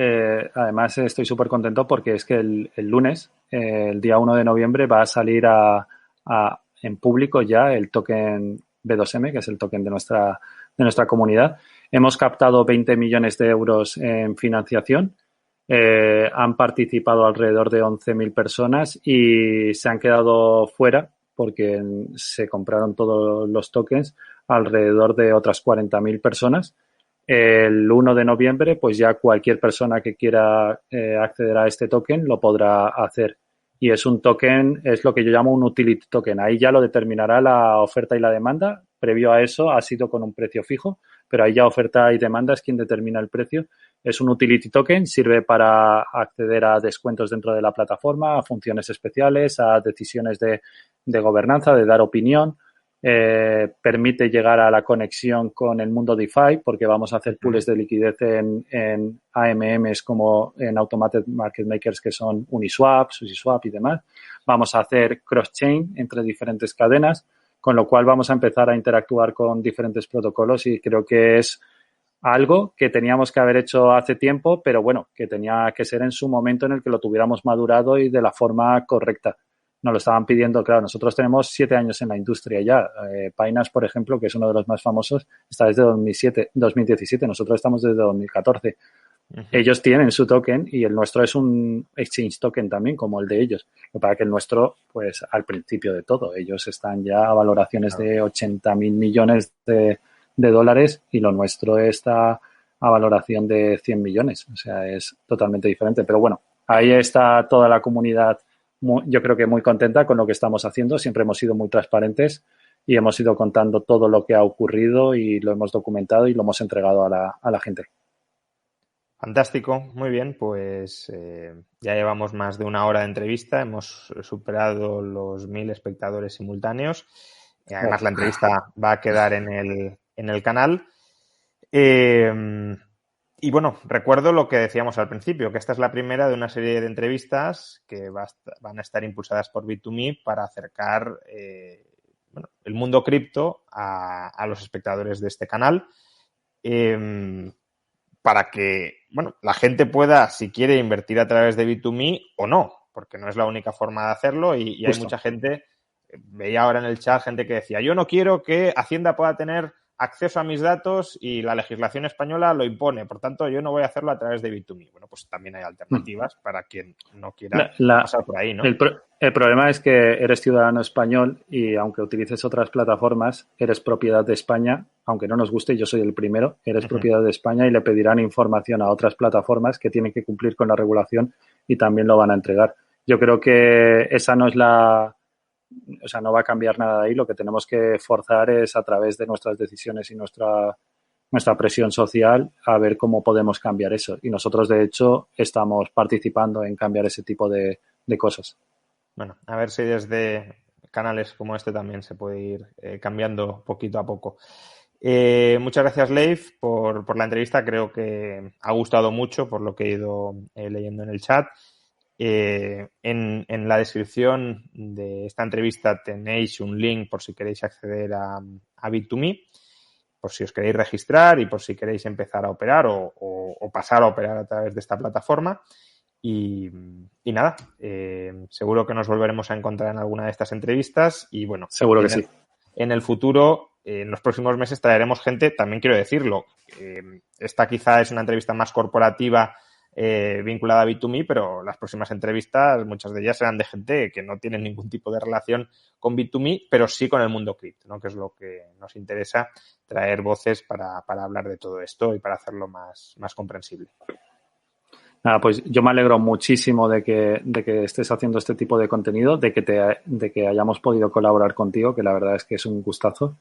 además estoy súper contento porque es que el lunes, el día 1 de noviembre, va a salir en público ya el token B2M, que es el token de nuestra comunidad. Hemos captado 20 millones de euros en financiación. Han participado alrededor de 11.000 personas y se han quedado fuera porque se compraron todos los tokens alrededor de otras 40.000 personas. El 1 de noviembre, pues ya cualquier persona que quiera acceder a este token lo podrá hacer. Y es un token, es lo que yo llamo un utility token. Ahí ya lo determinará la oferta y la demanda. Previo a eso ha sido con un precio fijo, pero ahí ya oferta y demanda es quien determina el precio. Es un utility token, sirve para acceder a descuentos dentro de la plataforma, a funciones especiales, a decisiones de gobernanza, de dar opinión. Permite llegar a la conexión con el mundo DeFi, porque vamos a hacer pools de liquidez en AMMs como en Automated Market Makers, que son Uniswap, SushiSwap y demás. Vamos a hacer cross-chain entre diferentes cadenas. con lo cual vamos a empezar a interactuar con diferentes protocolos y creo que es algo que teníamos que haber hecho hace tiempo, pero bueno, que tenía que ser en su momento en el que lo tuviéramos madurado y de la forma correcta. Nos lo estaban pidiendo, claro, nosotros tenemos 7 años en la industria ya. Painas, por ejemplo, que es uno de los más famosos, está desde 2017, nosotros estamos desde 2014. Uh-huh. Ellos tienen su token y el nuestro es un exchange token también, como el de ellos. Lo que pasa es que el nuestro, pues al principio de todo, ellos están ya a valoraciones de 80.000 millones de dólares y lo nuestro está a valoración de 100 millones. O sea, es totalmente diferente. Pero bueno, ahí está toda la comunidad, yo creo que muy contenta con lo que estamos haciendo. Siempre hemos sido muy transparentes y hemos ido contando todo lo que ha ocurrido y lo hemos documentado y lo hemos entregado a la gente. Fantástico, muy bien, pues ya llevamos más de 1 hora de entrevista, hemos superado los 1.000 espectadores simultáneos. Además, la entrevista va a quedar en el canal. Y bueno, recuerdo lo que decíamos al principio, que esta es la primera de una serie de entrevistas que van a estar impulsadas por Bit2Me para acercar el mundo cripto a los espectadores de este canal. Para que la gente pueda, si quiere, invertir a través de Bit2Me o no, porque no es la única forma de hacerlo y hay mucha gente, veía ahora en el chat gente que decía, yo no quiero que Hacienda pueda tener acceso a mis datos y la legislación española lo impone, por tanto yo no voy a hacerlo a través de Bit2Me. Bueno, pues también hay alternativas para quien no quiera pasar por ahí, ¿no? El problema es que eres ciudadano español y aunque utilices otras plataformas, eres propiedad de España, aunque no nos guste, yo soy el primero, eres propiedad de España y le pedirán información a otras plataformas que tienen que cumplir con la regulación y también lo van a entregar. Yo creo que esa no es o sea, no va a cambiar nada de ahí. Lo que tenemos que forzar es a través de nuestras decisiones y nuestra presión social a ver cómo podemos cambiar eso. Y nosotros, de hecho, estamos participando en cambiar ese tipo de cosas. Bueno, a ver si desde canales como este también se puede ir cambiando poquito a poco. Muchas gracias, Leif, por la entrevista. Creo que ha gustado mucho por lo que he ido leyendo en el chat. En la descripción de esta entrevista tenéis un link por si queréis acceder a Bit2Me, por si os queréis registrar y por si queréis empezar a operar o pasar a operar a través de esta plataforma. Y nada, seguro que nos volveremos a encontrar en alguna de estas entrevistas y bueno, seguro que sí. En el futuro, en los próximos meses traeremos gente, también quiero decirlo, esta quizá es una entrevista más corporativa vinculada a Bit2Me, pero las próximas entrevistas, muchas de ellas serán de gente que no tiene ningún tipo de relación con Bit2Me, pero sí con el mundo cripto, ¿no? Que es lo que nos interesa, traer voces para hablar de todo esto y para hacerlo más comprensible. Nada, pues yo me alegro muchísimo de que estés haciendo este tipo de contenido, de que hayamos podido colaborar contigo, que la verdad es que es un gustazo.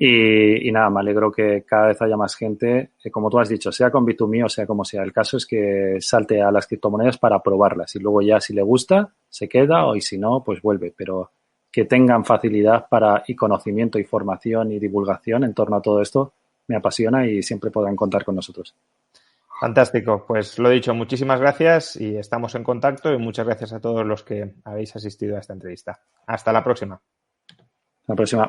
Y nada, me alegro que cada vez haya más gente, como tú has dicho, sea con Bit2Me o sea como sea. El caso es que salte a las criptomonedas para probarlas y luego ya si le gusta, se queda y si no, pues vuelve. Pero que tengan facilidad y conocimiento y formación y divulgación en torno a todo esto me apasiona y siempre podrán contar con nosotros. Fantástico, pues lo dicho, muchísimas gracias y estamos en contacto y muchas gracias a todos los que habéis asistido a esta entrevista. Hasta la próxima. Hasta la próxima.